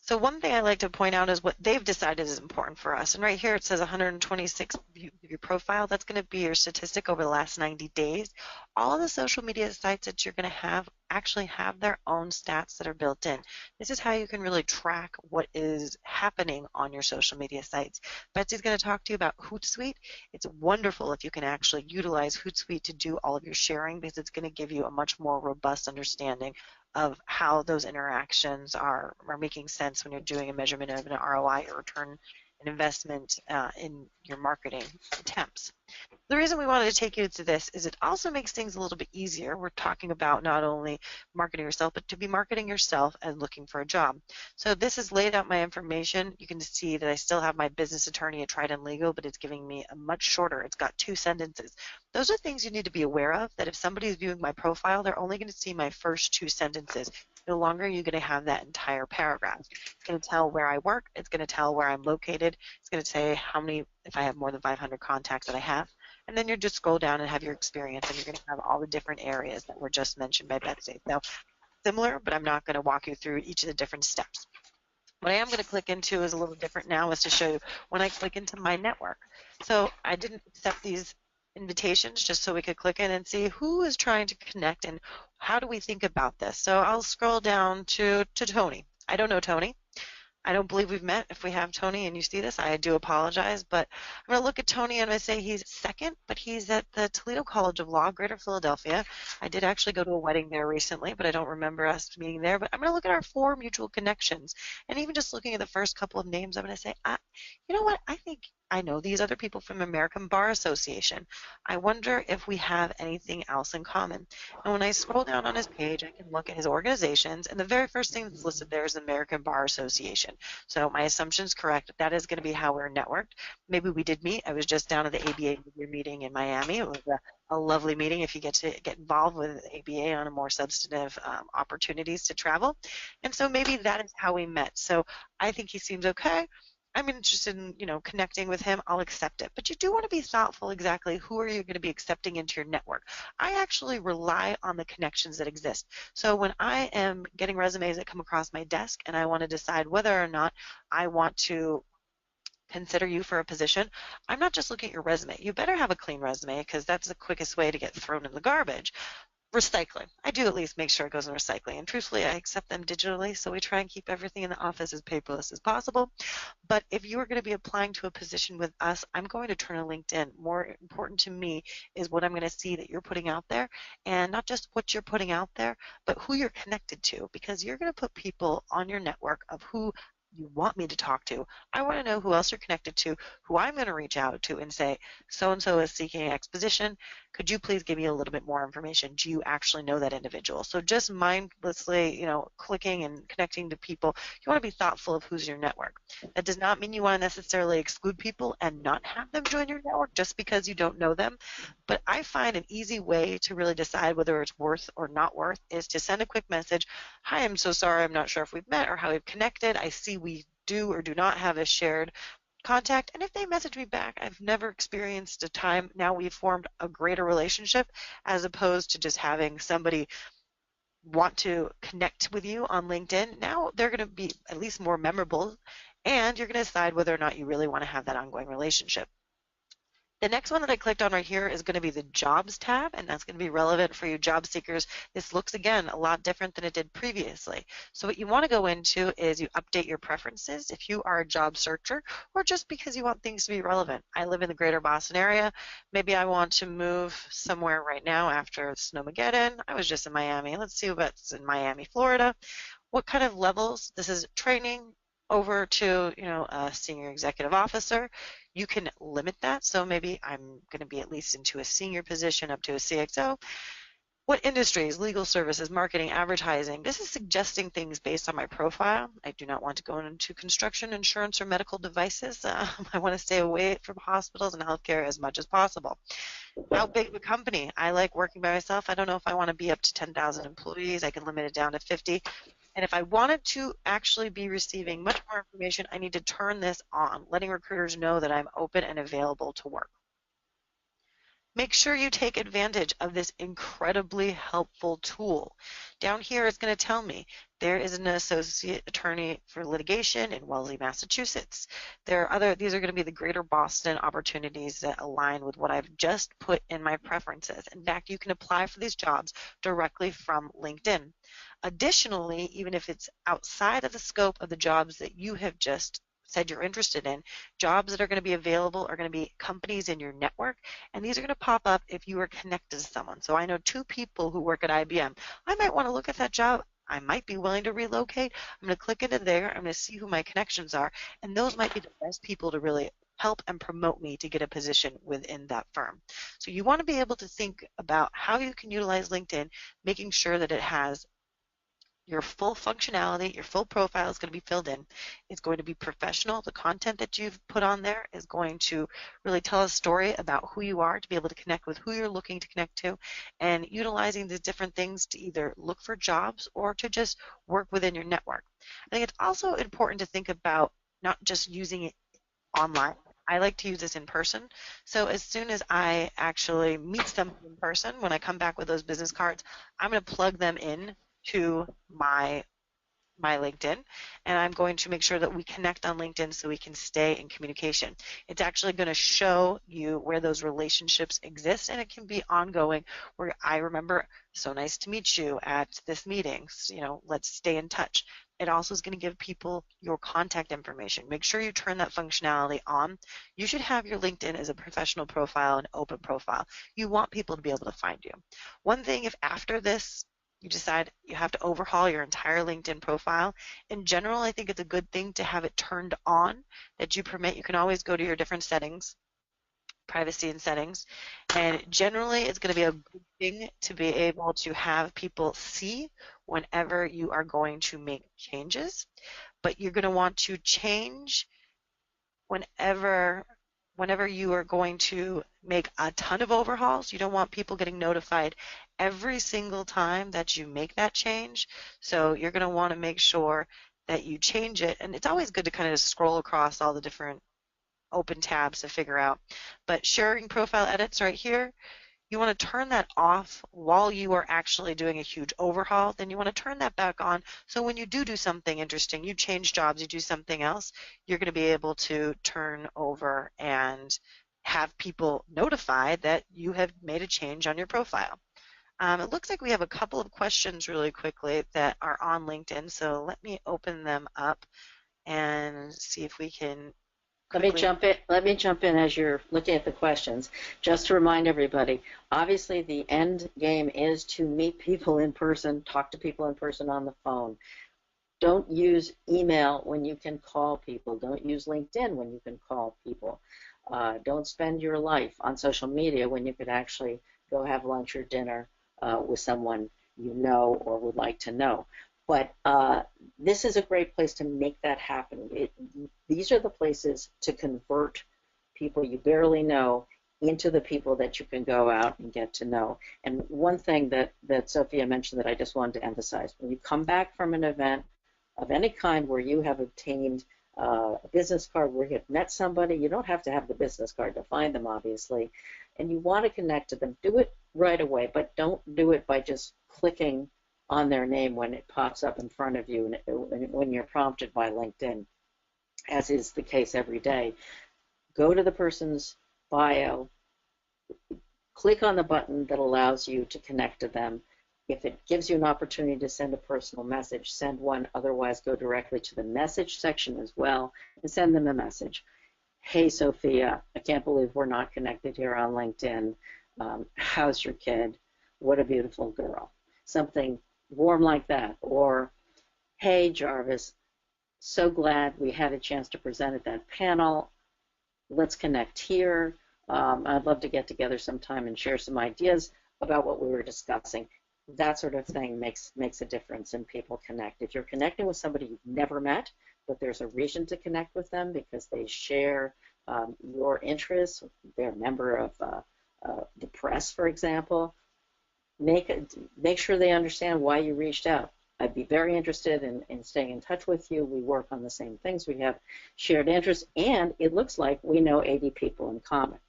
So one thing I like to point out is what they've decided is important for us. And right here it says 126 views of your profile. That's going to be your statistic over the last 90 days. All of the social media sites that you're going to have actually have their own stats that are built in. This is how you can really track what is happening on your social media sites. Betsy's going to talk to you about Hootsuite. It's wonderful if you can actually utilize Hootsuite to do all of your sharing, because it's going to give you a much more robust understanding of how those interactions are making sense when you're doing a measurement of an ROI or return an investment in your marketing attempts. The reason we wanted to take you to this is it also makes things a little bit easier. We're talking about not only marketing yourself, but to be marketing yourself and looking for a job. So this has laid out my information. You can see that I still have my business attorney at Trident Legal, but it's giving me a much shorter. It's got 2 sentences. Those are things you need to be aware of, that if somebody is viewing my profile, they're only going to see my first 2 sentences. No longer are you going to have that entire paragraph. It's going to tell where I work. It's going to tell where I'm located. It's going to say how many, if I have more than 500 contacts that I have. And then you just scroll down and have your experience, and you're going to have all the different areas that were just mentioned by Betsy. Now, similar, but I'm not going to walk you through each of the different steps. What I am going to click into is a little different now, is to show you when I click into my network. So I didn't accept these invitations just so we could click in and see who is trying to connect and how do we think about this. So I'll scroll down to Tony. I don't know Tony. I don't believe we've met. If we have Tony and you see this, I do apologize, but I'm going to look at Tony and I say he's second, but he's at the Toledo College of Law, Greater Philadelphia. I did actually go to a wedding there recently, but I don't remember us meeting there. But I'm going to look at our 4 mutual connections, and even just looking at the first couple of names, I'm going to say, you know what, I think I know these other people from American Bar Association. I wonder if we have anything else in common. And when I scroll down on his page, I can look at his organizations, and the very first thing that's listed there is the American Bar Association. So my assumption is correct. That is going to be how we're networked. Maybe we did meet. I was just down at the ABA meeting in Miami. It was a a lovely meeting if you get to get involved with ABA on a more substantive opportunities to travel. And so maybe that is how we met. So I think he seems okay. I'm interested in, connecting with him. I'll accept it. But you do want to be thoughtful exactly who are you going to be accepting into your network. I actually rely on the connections that exist. So when I am getting resumes that come across my desk and I want to decide whether or not I want to consider you for a position, I'm not just looking at your resume. You better have a clean resume because that's the quickest way to get thrown in the garbage. Recycling. I do at least make sure it goes in recycling. And truthfully, I accept them digitally, so we try and keep everything in the office as paperless as possible. But if you are going to be applying to a position with us, I'm going to turn on LinkedIn. More important to me is what I'm going to see that you're putting out there, and not just what you're putting out there, but who you're connected to, because you're going to put people on your network of who you want me to talk to. I want to know who else you're connected to, who I'm going to reach out to and say, so-and-so is seeking X position. Could you please give me a little bit more information? Do you actually know that individual? So just mindlessly, clicking and connecting to people, you want to be thoughtful of who's your network. That does not mean you want to necessarily exclude people and not have them join your network just because you don't know them. But I find an easy way to really decide whether it's worth or not worth is to send a quick message. Hi, I'm so sorry. I'm not sure if we've met or how we've connected. I see we do or do not have a shared contact. And if they message me back, I've never experienced a time now we've formed a greater relationship as opposed to just having somebody want to connect with you on LinkedIn. Now they're going to be at least more memorable, and you're going to decide whether or not you really want to have that ongoing relationship. The next one that I clicked on right here is going to be the Jobs tab, and that's going to be relevant for you job seekers. This looks, again, a lot different than it did previously. So what you want to go into is you update your preferences if you are a job searcher or just because you want things to be relevant. I live in the greater Boston area. Maybe I want to move somewhere right now after Snowmageddon. I was just in Miami. Let's see what's in Miami, Florida. What kind of levels? This is training over to, a senior executive officer. You can limit that. So maybe I'm going to be at least into a senior position up to a CXO. What industries? Legal services, marketing, advertising. This is suggesting things based on my profile. I do not want to go into construction, insurance, or medical devices. I want to stay away from hospitals and healthcare as much as possible. How big of a company? I like working by myself. I don't know if I want to be up to 10,000 employees. I can limit it down to 50. And if I wanted to actually be receiving much more information, I need to turn this on, letting recruiters know that I'm open and available to work. Make sure you take advantage of this incredibly helpful tool. Down here, it's going to tell me there is an associate attorney for litigation in Wellesley, Massachusetts. These are going to be the greater Boston opportunities that align with what I've just put in my preferences. In fact, you can apply for these jobs directly from LinkedIn. Additionally, even if it's outside of the scope of the jobs that you have just said you're interested in, jobs that are going to be available are going to be companies in your network, and these are going to pop up if you are connected to someone. So I know 2 people who work at IBM. I might want to look at that job. I might be willing to relocate. I'm going to click into there. I'm going to see who my connections are, and those might be the best people to really help and promote me to get a position within that firm. So you want to be able to think about how you can utilize LinkedIn, making sure that it has your full functionality, your full profile is going to be filled in. It's going to be professional. The content that you've put on there is going to really tell a story about who you are, to be able to connect with who you're looking to connect to, and utilizing the different things to either look for jobs or to just work within your network. I think it's also important to think about not just using it online. I like to use this in person. So as soon as I actually meet someone in person, when I come back with those business cards, I'm going to plug them in to my LinkedIn, and I'm going to make sure that we connect on LinkedIn so we can stay in communication. It's actually going to show you where those relationships exist, and it can be ongoing, where I remember, so nice to meet you at this meeting, let's stay in touch. It also is going to give people your contact information. Make sure you turn that functionality on. You should have your LinkedIn as a professional profile, an open profile. You want people to be able to find you. One thing, if after this you decide you have to overhaul your entire LinkedIn profile, in general, I think it's a good thing to have it turned on, that you permit. You can always go to your different settings, privacy and settings, and generally it's going to be a good thing to be able to have people see whenever you are going to make changes, but you're going to want to change whenever whenever you are going to make a ton of overhauls, you don't want people getting notified every single time that you make that change. So you're going to want to make sure that you change it. And it's always good to kind of scroll across all the different open tabs to figure out. But sharing profile edits right here, you want to turn that off while you are actually doing a huge overhaul. Then you want to turn that back on. So when you do something interesting, you change jobs, you do something else, you're going to be able to turn over and have people notified that you have made a change on your profile. It looks like we have a couple of questions really quickly that are on LinkedIn. So let me open them up and see if we can quickly. Let me jump in as you're looking at the questions. Just to remind everybody, obviously the end game is to meet people in person, talk to people in person on the phone. Don't use email when you can call people. Don't use LinkedIn when you can call people. Don't spend your life on social media when you could actually go have lunch or dinner with someone you know or would like to know. But this is a great place to make that happen. These are the places to convert people you barely know into the people that you can go out and get to know. And one thing that Sofia mentioned that I just wanted to emphasize, when you come back from an event of any kind where you have obtained a business card, where you have met somebody, you don't have to have the business card to find them, obviously, and you want to connect to them, do it right away, but don't do it by just clicking on their name when it pops up in front of you and when you're prompted by LinkedIn, as is the case every day. Go to the person's bio, click on the button that allows you to connect to them. If it gives you an opportunity to send a personal message, send one. Otherwise, go directly to the message section as well and send them a message. Hey, Sophia, I can't believe we're not connected here on LinkedIn. How's your kid? What a beautiful girl. Something warm like that. Or, hey, Jarvis, so glad we had a chance to present at that panel. Let's connect here. I'd love to get together sometime and share some ideas about what we were discussing. That sort of thing makes a difference in people connect. If you're connecting with somebody you've never met, but there's a reason to connect with them because they share your interests, they're a member of the press, for example, make sure they understand why you reached out. I'd be very interested in staying in touch with you. We work on the same things. We have shared interests, and it looks like we know 80 people in common.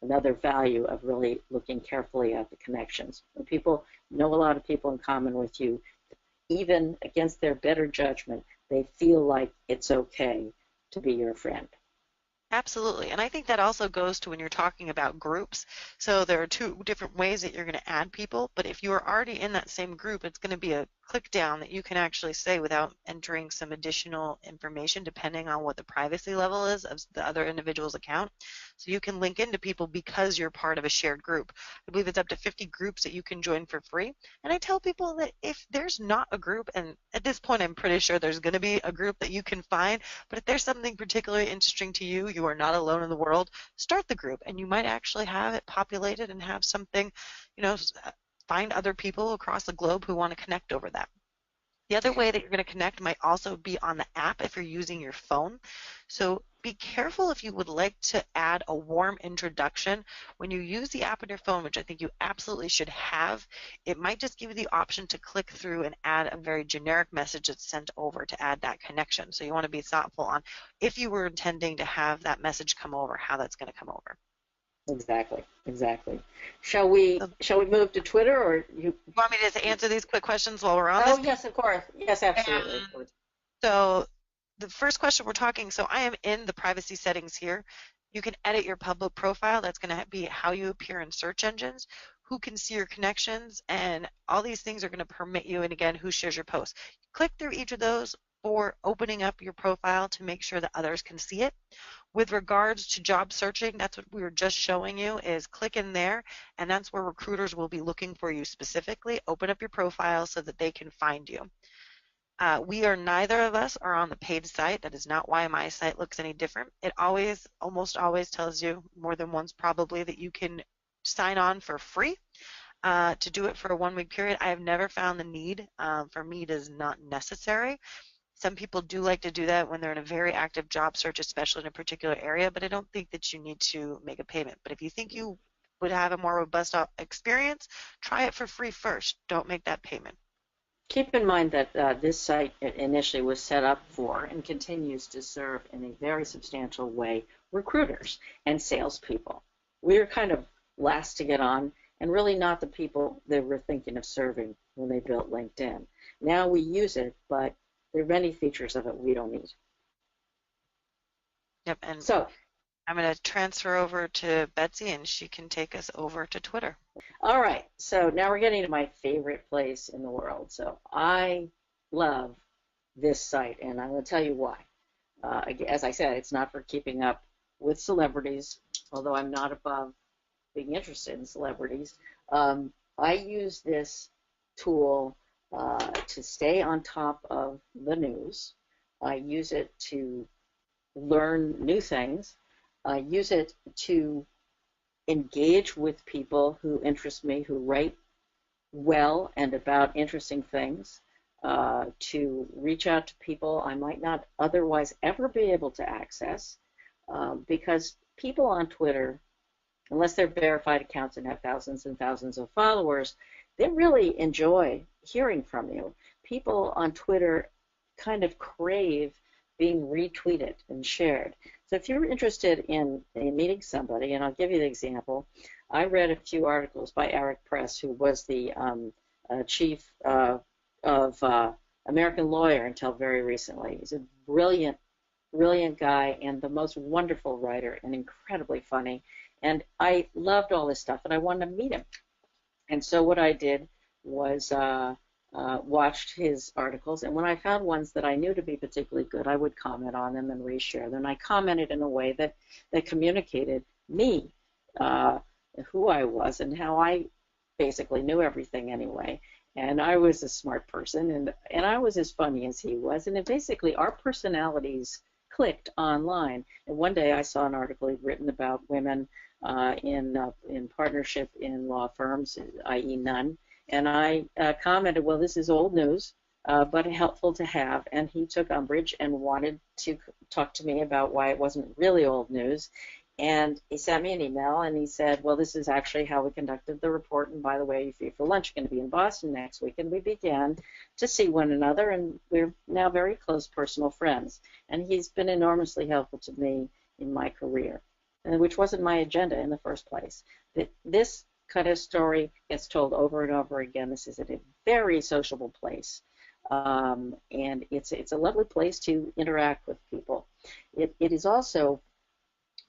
Another value of really looking carefully at the connections. When people know a lot of people in common with you, even against their better judgment, they feel like it's okay to be your friend. Absolutely. And I think that also goes to when you're talking about groups. So there are two different ways that you're going to add people, but if you are already in that same group, it's going to be a click down that you can actually say without entering some additional information depending on what the privacy level is of the other individual's account. So you can link into people because you're part of a shared group. I believe it's up to 50 groups that you can join for free. And I tell people that if there's not a group, and at this point I'm pretty sure there's going to be a group that you can find, but if there's something particularly interesting to you, you are not alone in the world, start the group and you might actually have it populated and have something, find other people across the globe who want to connect over that. The other way that you're going to connect might also be on the app if you're using your phone. So be careful if you would like to add a warm introduction. When you use the app on your phone, which I think you absolutely should have, it might just give you the option to click through and add a very generic message that's sent over to add that connection. So you want to be thoughtful on if you were intending to have that message come over, how that's going to come over. Exactly. Shall we move to Twitter, or you want me to just answer these quick questions while we're on this? Oh, yes, of course. Yes, absolutely. So the first question we're talking, so I am in the privacy settings here. You can edit your public profile. That's going to be how you appear in search engines, who can see your connections, and all these things are going to permit you, and again, who shares your posts. Click through each of those for opening up your profile to make sure that others can see it. With regards to job searching, that's what we were just showing you, is click in there, and that's where recruiters will be looking for you specifically. Open up your profile so that they can find you. Neither of us are on the paid site. That is not why my site looks any different. It almost always tells you, more than once probably, that you can sign on for free to do it for a 1 week period. I have never found the need. For me, it is not necessary. Some people do like to do that when they're in a very active job search, especially in a particular area, but I don't think that you need to make a payment. But if you think you would have a more robust experience, try it for free first. Don't make that payment. Keep in mind that this site initially was set up for and continues to serve in a very substantial way recruiters and salespeople. We were kind of last to get on and really not the people they were thinking of serving when they built LinkedIn. Now we use it, but there are many features of it we don't need. Yep, and so I'm going to transfer over to Betsy, and she can take us over to Twitter. All right, so now we're getting to my favorite place in the world. So I love this site, and I'm going to tell you why. As I said, it's not for keeping up with celebrities, although I'm not above being interested in celebrities. I use this tool to stay on top of the news. I use it to learn new things. I use it to engage with people who interest me, who write well and about interesting things, to reach out to people I might not otherwise ever be able to access, because people on Twitter, unless they're verified accounts and have thousands and thousands of followers, they really enjoy hearing from you. People on Twitter kind of crave being retweeted and shared. So if you're interested in meeting somebody, and I'll give you the example, I read a few articles by Eric Press, who was the chief of American Lawyer until very recently. He's a brilliant, brilliant guy and the most wonderful writer and incredibly funny. And I loved all this stuff, and I wanted to meet him. And so what I did was watched his articles, and when I found ones that I knew to be particularly good, I would comment on them and reshare them. And I commented in a way that communicated me, who I was, and how I basically knew everything anyway. And I was a smart person, and I was as funny as he was, and basically our personalities clicked online. And one day I saw an article he'd written about women in partnership in law firms, i.e. none. And I commented, well, this is old news, but helpful to have. And he took umbrage and wanted to talk to me about why it wasn't really old news. And he sent me an email, and he said, well, this is actually how we conducted the report. And by the way, if you're for lunch, you're going to be in Boston next week. And we began to see one another, and we're now very close personal friends. And he's been enormously helpful to me in my career, which wasn't my agenda in the first place. This kind of story gets told over and over again. This is a very sociable place, and it's a lovely place to interact with people. It is also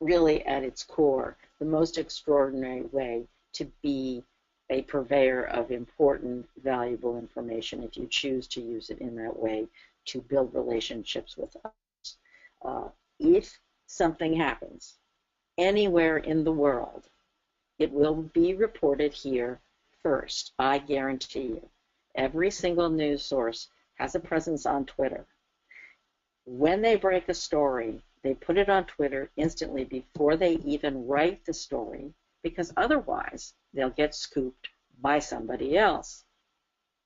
really at its core the most extraordinary way to be a purveyor of important, valuable information if you choose to use it in that way to build relationships with others. If something happens anywhere in the world, it will be reported here first, I guarantee you. Every single news source has a presence on Twitter. When they break a story, they put it on Twitter instantly before they even write the story, because otherwise they'll get scooped by somebody else.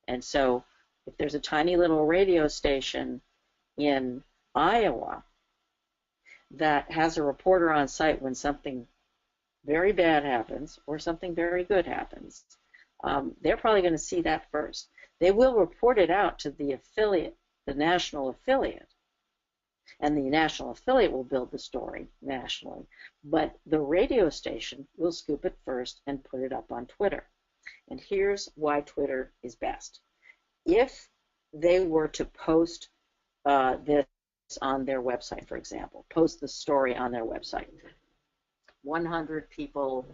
And so if there's a tiny little radio station in Iowa that has a reporter on site when something very bad happens or something very good happens, they're probably going to see that first. They will report it out to the affiliate, the national affiliate, and the national affiliate will build the story nationally. But the radio station will scoop it first and put it up on Twitter. And here's why Twitter is best. If they were to post this on their website, for example, post the story on their website, 100 people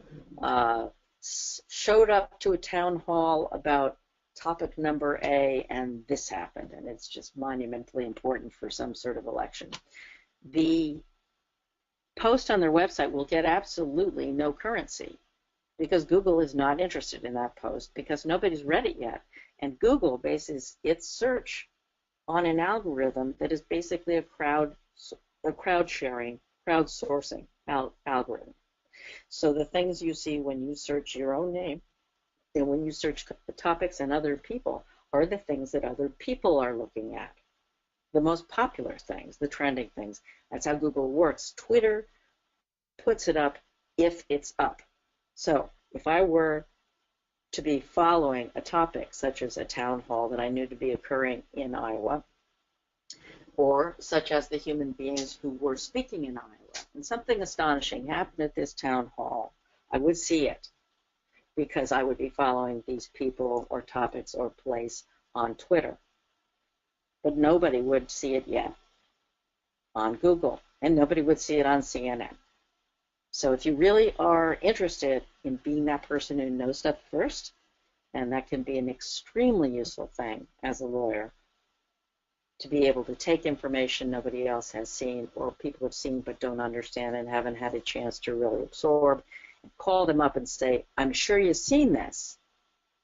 showed up to a town hall about topic number A, and this happened, and it's just monumentally important for some sort of election. The post on their website will get absolutely no currency because Google is not interested in that post because nobody's read it yet. And Google bases its search on an algorithm that is basically a crowd-sharing, crowdsourcing algorithm. So the things you see when you search your own name and when you search the topics and other people are the things that other people are looking at. the most popular things, the trending things. That's how Google works. Twitter puts it up if it's up. So if I were to be following a topic such as a town hall that I knew to be occurring in Iowa, or such as the human beings who were speaking in Iowa, and something astonishing happened at this town hall, I would see it because I would be following these people or topics or place on Twitter. But nobody would see it yet on Google, and nobody would see it on CNN. So if you really are interested in being that person who knows stuff first, and that can be an extremely useful thing as a lawyer, to be able to take information nobody else has seen or people have seen but don't understand and haven't had a chance to really absorb, and call them up and say, I'm sure you've seen this,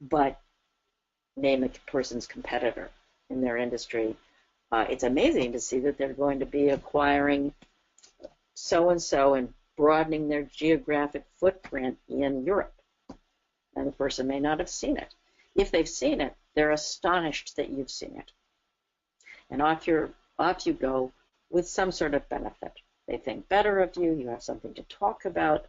but name the person's competitor in their industry. It's amazing to see that they're going to be acquiring so-and-so and broadening their geographic footprint in Europe. And the person may not have seen it. If they've seen it, they're astonished that you've seen it. And off you go with some sort of benefit. They think better of you, you have something to talk about.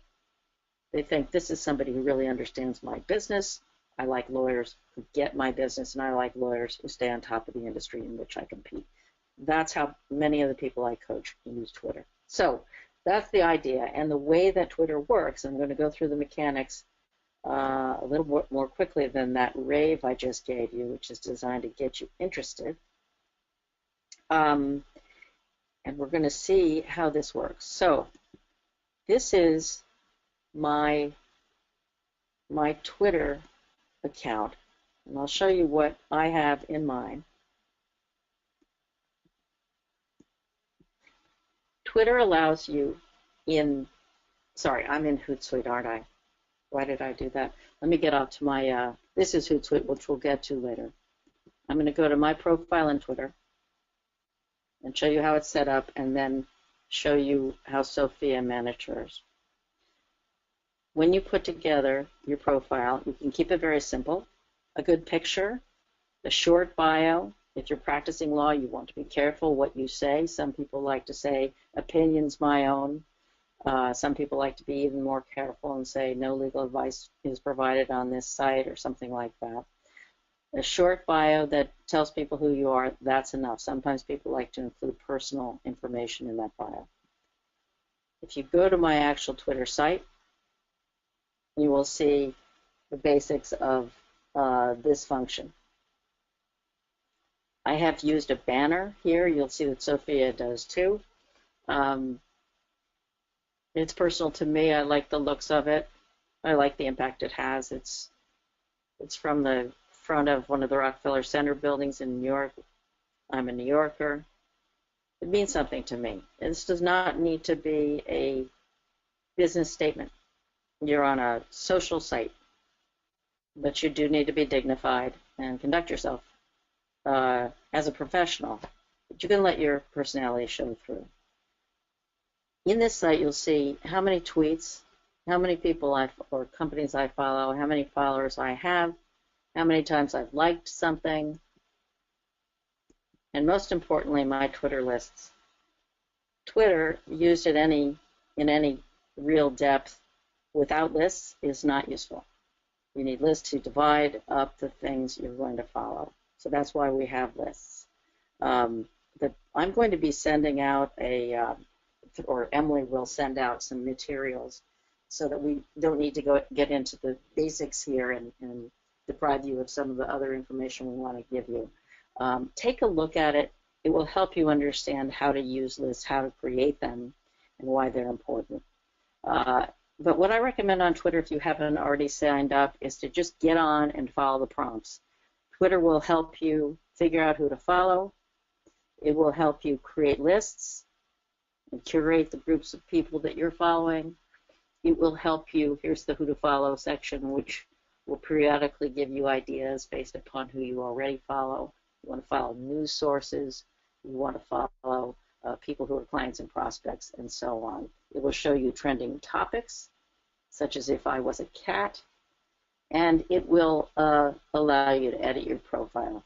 They think this is somebody who really understands my business. I like lawyers who get my business, and I like lawyers who stay on top of the industry in which I compete. That's how many of the people I coach use Twitter. So that's the idea. And the way that Twitter works, I'm going to go through the mechanics a little more quickly than that rave I just gave you, which is designed to get you interested. And we're going to see how this works. So this is my Twitter account, and I'll show you what I have in mine. Twitter allows you sorry, I'm in Hootsuite, aren't I? Why did I do that? Let me get off to my, this is Hootsuite, which we'll get to later. I'm going to go to my profile on Twitter and show you how it's set up, and then show you how Sofia manages. When you put together your profile, you can keep it very simple. A good picture, a short bio. If you're practicing law, you want to be careful what you say. Some people like to say, opinions my own. Some people like to be even more careful and say, no legal advice is provided on this site, or something like that. A short bio that tells people who you are, that's enough. Sometimes people like to include personal information in that bio. If you go to my actual Twitter site, you will see the basics of this function. I have used a banner here. You'll see that Sofia does too. It's personal to me. I like the looks of it. I like the impact it has. It's from the front of one of the Rockefeller Center buildings in New York. I'm a New Yorker. It means something to me. This does not need to be a business statement. You're on a social site, but you do need to be dignified and conduct yourself as a professional. But you can let your personality show through. In this site, you'll see how many tweets, how many people or companies I follow, how many followers I have, how many times I've liked something, and most importantly, my Twitter lists. Twitter, used in any real depth without lists, is not useful. You need lists to divide up the things you're going to follow. So that's why we have lists. But I'm going to be sending out or Emily will send out some materials so that we don't need to get into the basics here and deprive you of some of the other information we want to give you. Take a look at it. It will help you understand how to use lists, how to create them, and why they're important. But what I recommend on Twitter, if you haven't already signed up, is to just get on and follow the prompts. Twitter will help you figure out who to follow. It will help you create lists and curate the groups of people that you're following. It will help you, here's the who to follow section, which will periodically give you ideas based upon who you already follow. You want to follow news sources. You want to follow people who are clients and prospects, and so on. It will show you trending topics, such as if I was a cat, and it will allow you to edit your profile.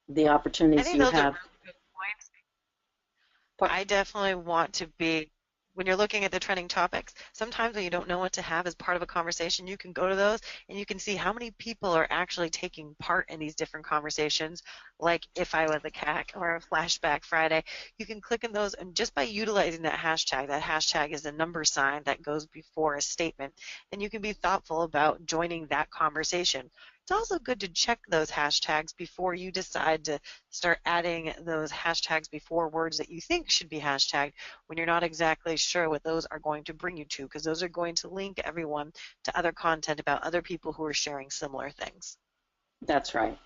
the I opportunities think you those are have. really good points. I definitely want to be, when you're looking at the trending topics, sometimes when you don't know what to have as part of a conversation, you can go to those and you can see how many people are actually taking part in these different conversations. Like if I was a CAC or a Flashback Friday, you can click in those, and just by utilizing that hashtag is the number sign that goes before a statement, and you can be thoughtful about joining that conversation. It's also good to check those hashtags before you decide to start adding those hashtags before words that you think should be hashtagged when you're not exactly sure what those are going to bring you to, because those are going to link everyone to other content about other people who are sharing similar things. That's right.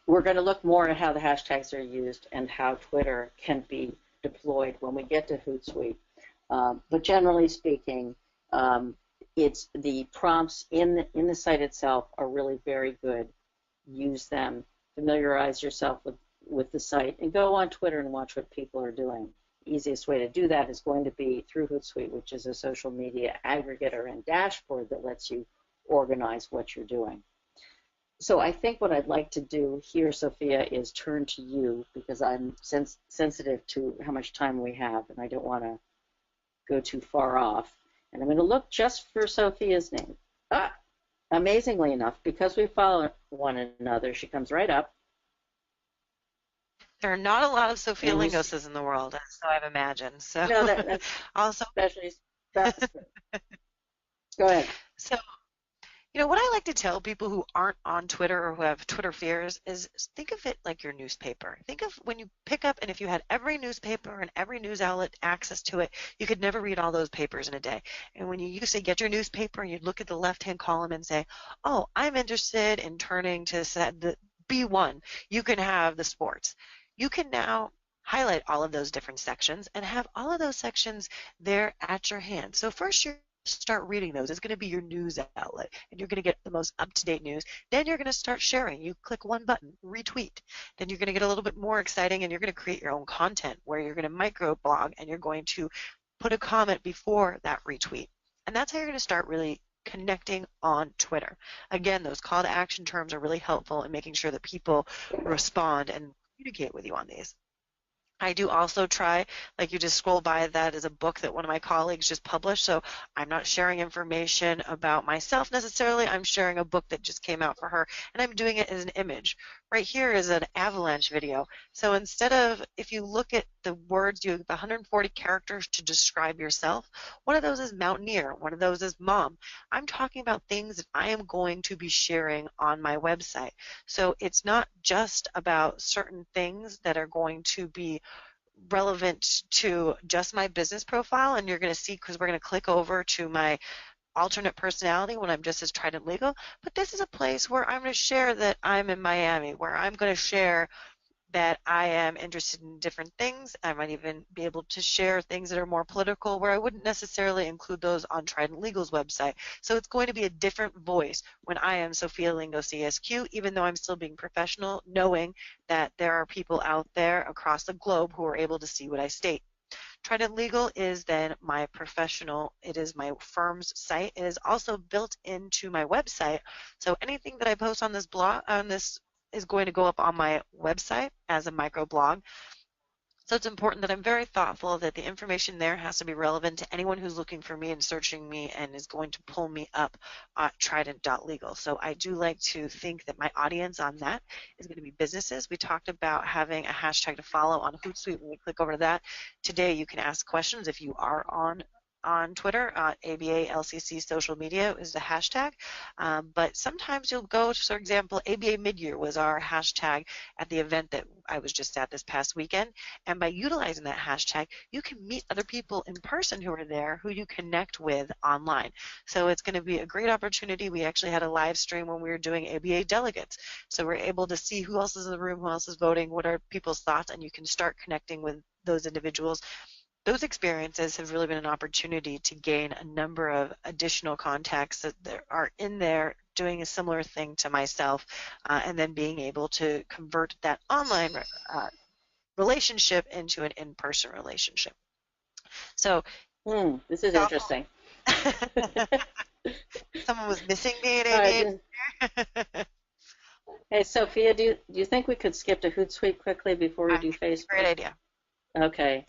We're going to look more at how the hashtags are used and how Twitter can be deployed when we get to Hootsuite. But generally speaking, it's the prompts in the site itself are really very good. Use them, familiarize yourself with the site, and go on Twitter and watch what people are doing. The easiest way to do that is going to be through Hootsuite, which is a social media aggregator and dashboard that lets you organize what you're doing. So I think what I'd like to do here, Sophia, is turn to you, because I'm sensitive to how much time we have, and I don't want to go too far off. And I'm going to look just for Sophia's name. Amazingly enough, because we follow one another, she comes right up. There are not a lot of Sofia Lingoses in the world, so I've imagined. So no, that's also especially that's good. Go ahead. So, what I like to tell people who aren't on Twitter or who have Twitter fears is think of it like your newspaper. Think of when you pick up, and if you had every newspaper and every news outlet access to it, you could never read all those papers in a day. And when you used to get your newspaper, you'd look at the left-hand column and say, oh, I'm interested in turning to the B1. You can have the sports. You can now highlight all of those different sections and have all of those sections there at your hand. So first you're start reading those. It's going to be your news outlet, and you're going to get the most up-to-date news. Then you're going to start sharing. You click one button, retweet. Then you're going to get a little bit more exciting, and you're going to create your own content where you're going to microblog, and you're going to put a comment before that retweet. And that's how you're going to start really connecting on Twitter. Again, those call to action terms are really helpful in making sure that people respond and communicate with you on these. I do also try, like you just scroll by, that is a book that one of my colleagues just published, so I'm not sharing information about myself necessarily. I'm sharing a book that just came out for her, and I'm doing it as an image. Right here is an avalanche video. So instead of, if you look at the words, you have 140 characters to describe yourself. One of those is mountaineer. One of those is mom. I'm talking about things that I am going to be sharing on my website. So it's not just about certain things that are going to be relevant to just my business profile, and you're going to see, because we're going to click over to my alternate personality when I'm just as Trident Legal, but this is a place where I'm going to share that I'm in Miami, where I'm going to share that I am interested in different things. I might even be able to share things that are more political, where I wouldn't necessarily include those on Trident Legal's website. So it's going to be a different voice when I am Sofia Lingo CSQ, even though I'm still being professional, knowing that there are people out there across the globe who are able to see what I state. Trident Legal is then my professional, it is my firm's site. It is also built into my website. So anything that I post on this blog, is going to go up on my website as a microblog. So it's important that I'm very thoughtful that the information there has to be relevant to anyone who's looking for me and searching me and is going to pull me up at trident.legal. So I do like to think that my audience on that is going to be businesses. We talked about having a hashtag to follow on Hootsuite. When we click over to that, today you can ask questions if you are on Twitter. ABA LCC social media is the hashtag, but sometimes you'll go, for example, ABA Midyear was our hashtag at the event that I was just at this past weekend, and by utilizing that hashtag, you can meet other people in person who are there who you connect with online. So it's going to be a great opportunity. We actually had a live stream when we were doing ABA delegates, so we're able to see who else is in the room, who else is voting, what are people's thoughts, and you can start connecting with those individuals. Those experiences have really been an opportunity to gain a number of additional contacts that are in there doing a similar thing to myself, and then being able to convert that online relationship into an in-person relationship. So this is interesting. Someone was missing me at ABA. Hey, Sophia, do you think we could skip to Hootsuite quickly before we I do think it's a great Facebook? idea. Okay.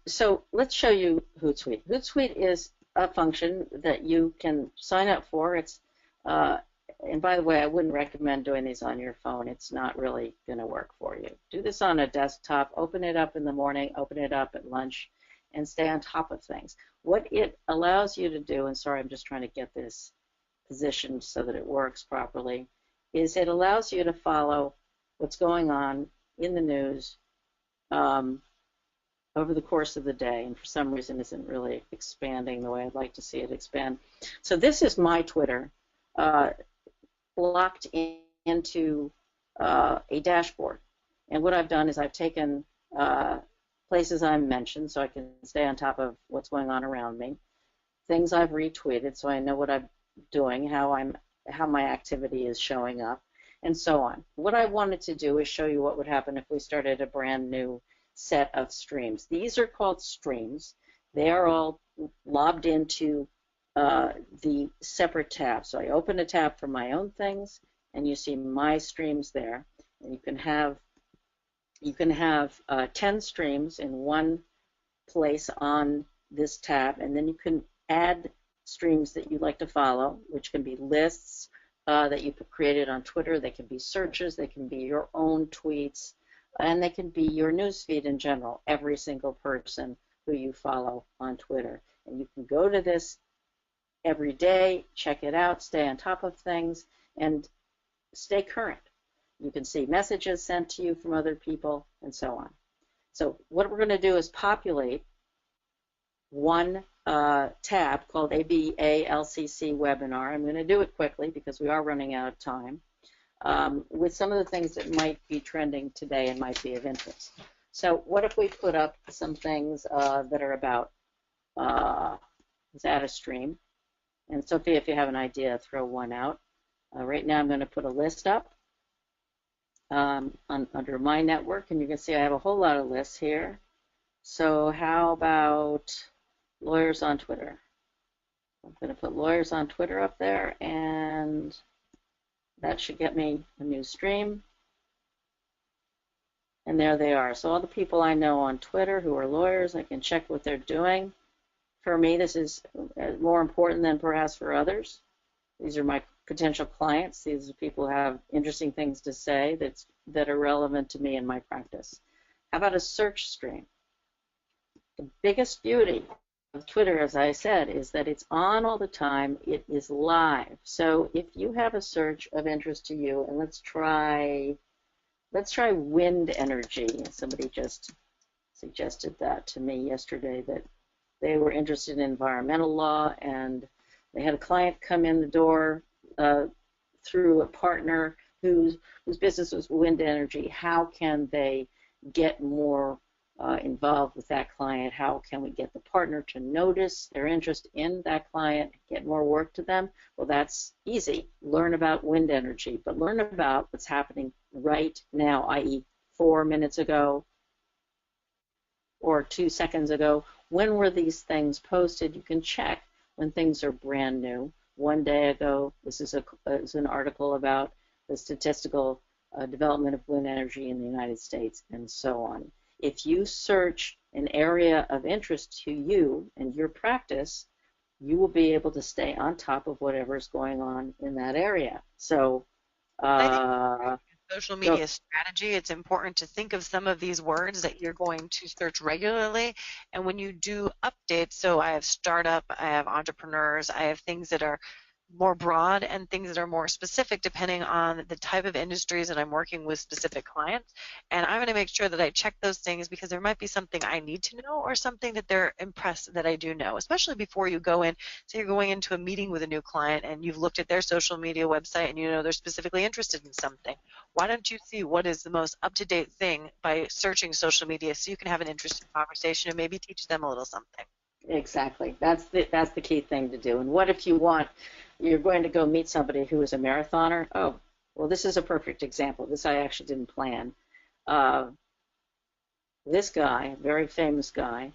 So let's show you Hootsuite. Hootsuite is a function that you can sign up for. Uh, and by the way, I wouldn't recommend doing these on your phone. It's not really going to work for you. Do this on a desktop. Open it up in the morning. Open it up at lunch, and stay on top of things. What it allows you to do, and sorry, I'm just trying to get this positioned so that it works properly, is it allows you to follow what's going on in the news. Um, over the course of the day, and for some reason isn't really expanding the way I'd like to see it expand. So this is my Twitter, uh, blocked into a dashboard. And what I've done is I've taken places I'm mentioned so I can stay on top of what's going on around me, things I've retweeted so I know what I'm doing, how my activity is showing up, and so on. What I wanted to do is show you what would happen if we started a brand new set of streams. These are called streams. They are all lobbed into the separate tabs. So I open a tab for my own things, and you see my streams there. And you can have 10 streams in one place on this tab, and then you can add streams that you'd like to follow, which can be lists that you've created on Twitter. They can be searches. They can be your own tweets. And they can be your newsfeed in general, every single person who you follow on Twitter. And you can go to this every day, check it out, stay on top of things, and stay current. You can see messages sent to you from other people, and so on. So what we're going to do is populate one tab called ABA-LCC webinar. I'm going to do it quickly because we are running out of time. With some of the things that might be trending today and might be of interest. So what if we put up some things that are about, let's add a stream. And Sophia, if you have an idea, throw one out. Right now I'm going to put a list up under my network, and you can see I have a whole lot of lists here. So how about lawyers on Twitter? I'm going to put lawyers on Twitter up there, and that should get me a new stream. And there they are. So all the people I know on Twitter who are lawyers, I can check what they're doing. For me, this is more important than perhaps for others. These are my potential clients. These are people who have interesting things to say that are relevant to me in my practice. How about a search stream? The biggest beauty of Twitter, as I said, is that it's on all the time. It is live. So if you have a search of interest to you, and let's try wind energy. Somebody just suggested that to me yesterday, that they were interested in environmental law, and they had a client come in the door through a partner whose business was wind energy. How can they get more involved with that client? How can we get the partner to notice their interest in that client, get more work to them? Well, that's easy. Learn about wind energy, but learn about what's happening right now, i.e. 4 minutes ago or 2 seconds ago. When were these things posted? You can check when things are brand new. 1 day ago, this is an article about the statistical development of wind energy in the United States, and so on. If you search an area of interest to you and your practice, you will be able to stay on top of whatever is going on in that area. So, Social media strategy, it's important to think of some of these words that you're going to search regularly. And when you do updates, so I have startup, I have entrepreneurs, I have things that are more broad and things that are more specific depending on the type of industries that I'm working with specific clients. And I'm going to make sure that I check those things because there might be something I need to know or something that they're impressed that I do know, especially before you go in. So you're going into a meeting with a new client and you've looked at their social media website and you know they're specifically interested in something. Why don't you see what is the most up-to-date thing by searching social media so you can have an interesting conversation and maybe teach them a little something. Exactly. That's the key thing to do. And what if you're going to go meet somebody who is a marathoner? Oh, well, this is a perfect example. This I actually didn't plan. This guy, a very famous guy,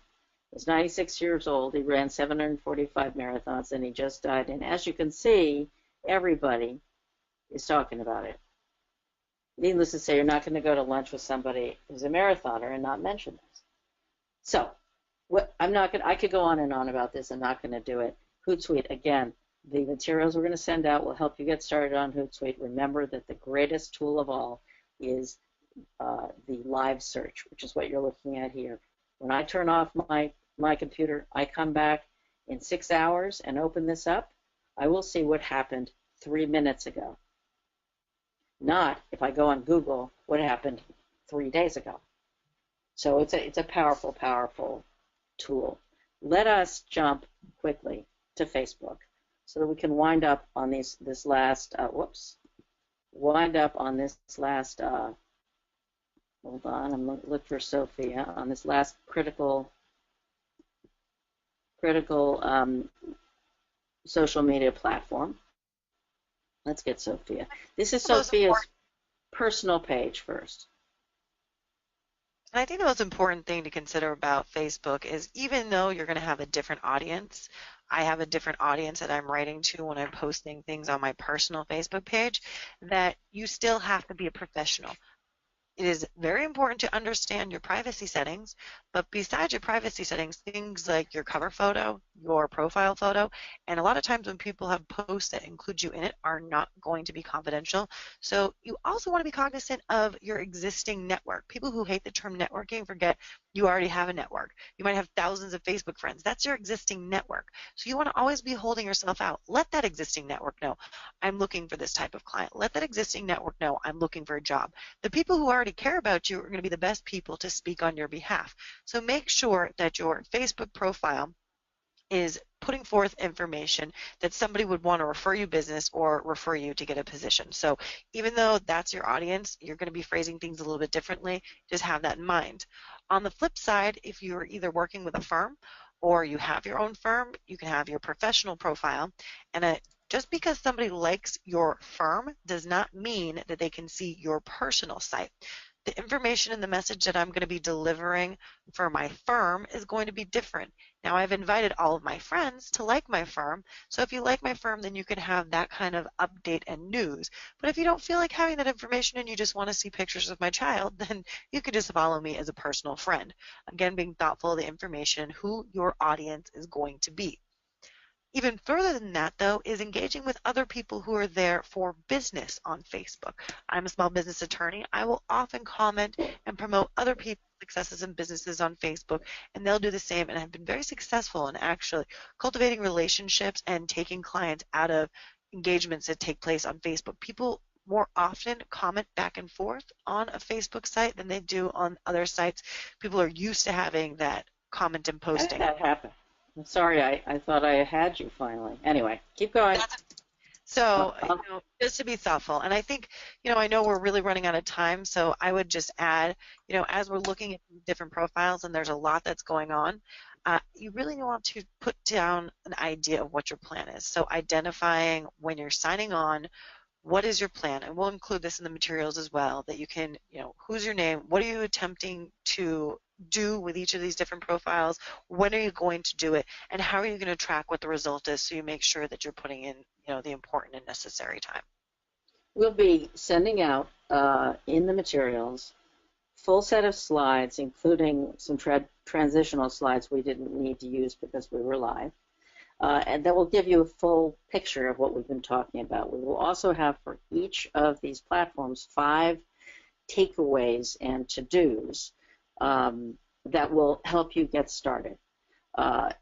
was 96 years old. He ran 745 marathons, and he just died. And as you can see, everybody is talking about it. Needless to say, you're not going to go to lunch with somebody who's a marathoner and not mention this. So, I could go on and on about this. I'm not going to do it. Hootsuite, again, the materials we're going to send out will help you get started on Hootsuite. Remember that the greatest tool of all is the live search, which is what you're looking at here. When I turn off my computer, I come back in 6 hours and open this up, I will see what happened 3 minutes ago. Not if I go on Google what happened 3 days ago. So it's a powerful, powerful tool. Let us jump quickly to Facebook so that we can wind up on this last, hold on, I'm going to look for Sofia, on this last critical social media platform. Let's get Sofia. This is Sofia's personal page first. And I think the most important thing to consider about Facebook is even though you're going to have a different audience, I have a different audience that I'm writing to when I'm posting things on my personal Facebook page, that you still have to be a professional. It is very important to understand your privacy settings, but besides your privacy settings, things like your cover photo, your profile photo, and a lot of times when people have posts that include you in it are not going to be confidential. So you also want to be cognizant of your existing network. People who hate the term networking forget you already have a network. You might have thousands of Facebook friends. That's your existing network. So you want to always be holding yourself out. Let that existing network know, I'm looking for this type of client. Let that existing network know, I'm looking for a job. The people who already care about you are going to be the best people to speak on your behalf. So make sure that your Facebook profile is putting forth information that somebody would want to refer you business or refer you to get a position. So even though that's your audience, you're going to be phrasing things a little bit differently. Just have that in mind. On the flip side, if you're either working with a firm or you have your own firm, you can have your professional profile. And just because somebody likes your firm does not mean that they can see your personal site. The information and the message that I'm going to be delivering for my firm is going to be different. Now, I've invited all of my friends to like my firm, so if you like my firm, then you can have that kind of update and news. But if you don't feel like having that information and you just want to see pictures of my child, then you could just follow me as a personal friend. Again, being thoughtful of the information, who your audience is going to be. Even further than that, though, is engaging with other people who are there for business on Facebook. I'm a small business attorney. I will often comment and promote other people's successes and businesses on Facebook, and they'll do the same, and have been very successful in actually cultivating relationships and taking clients out of engagements that take place on Facebook. People more often comment back and forth on a Facebook site than they do on other sites. People are used to having that comment and posting. How did that happen? I'm sorry, I thought I had you finally. Anyway, keep going. So, just to be thoughtful. And I think, I know we're really running out of time, so I would just add, as we're looking at different profiles and there's a lot that's going on, you really want to put down an idea of what your plan is. So identifying when you're signing on, what is your plan? And we'll include this in the materials as well, that you can, who's your name? What are you attempting to do with each of these different profiles? When are you going to do it? And how are you going to track what the result is so you make sure that you're putting in, the important and necessary time? We'll be sending out in the materials full set of slides, including some transitional slides we didn't need to use because we were live. And that will give you a full picture of what we've been talking about. We will also have for each of these platforms 5 takeaways and to-dos that will help you get started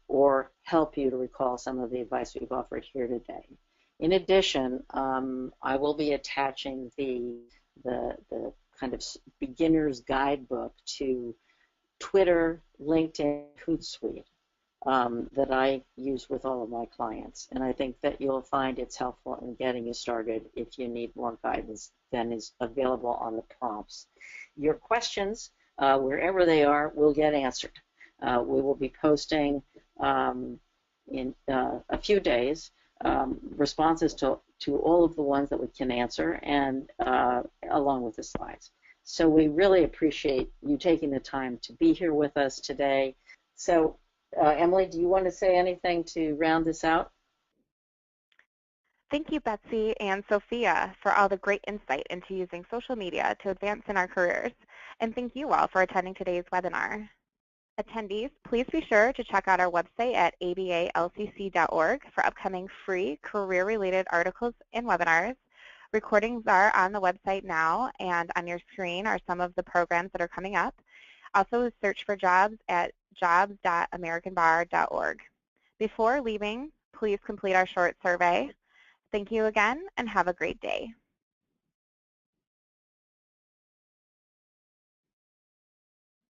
or help you to recall some of the advice we've offered here today. In addition, I will be attaching the kind of beginner's guidebook to Twitter, LinkedIn, Hootsuite. That I use with all of my clients. And I think that you'll find it's helpful in getting you started if you need more guidance than is available on the prompts. Your questions, wherever they are, will get answered. We will be posting in a few days responses to all of the ones that we can answer, and along with the slides. So we really appreciate you taking the time to be here with us today. So Emily, do you want to say anything to round this out? Thank you, Betsy and Sophia, for all the great insight into using social media to advance in our careers. And thank you all for attending today's webinar. Attendees, please be sure to check out our website at abalcc.org for upcoming free career-related articles and webinars. Recordings are on the website now, and on your screen are some of the programs that are coming up. Also, search for jobs at jobs.americanbar.org. Before leaving, please complete our short survey. Thank you again, and have a great day.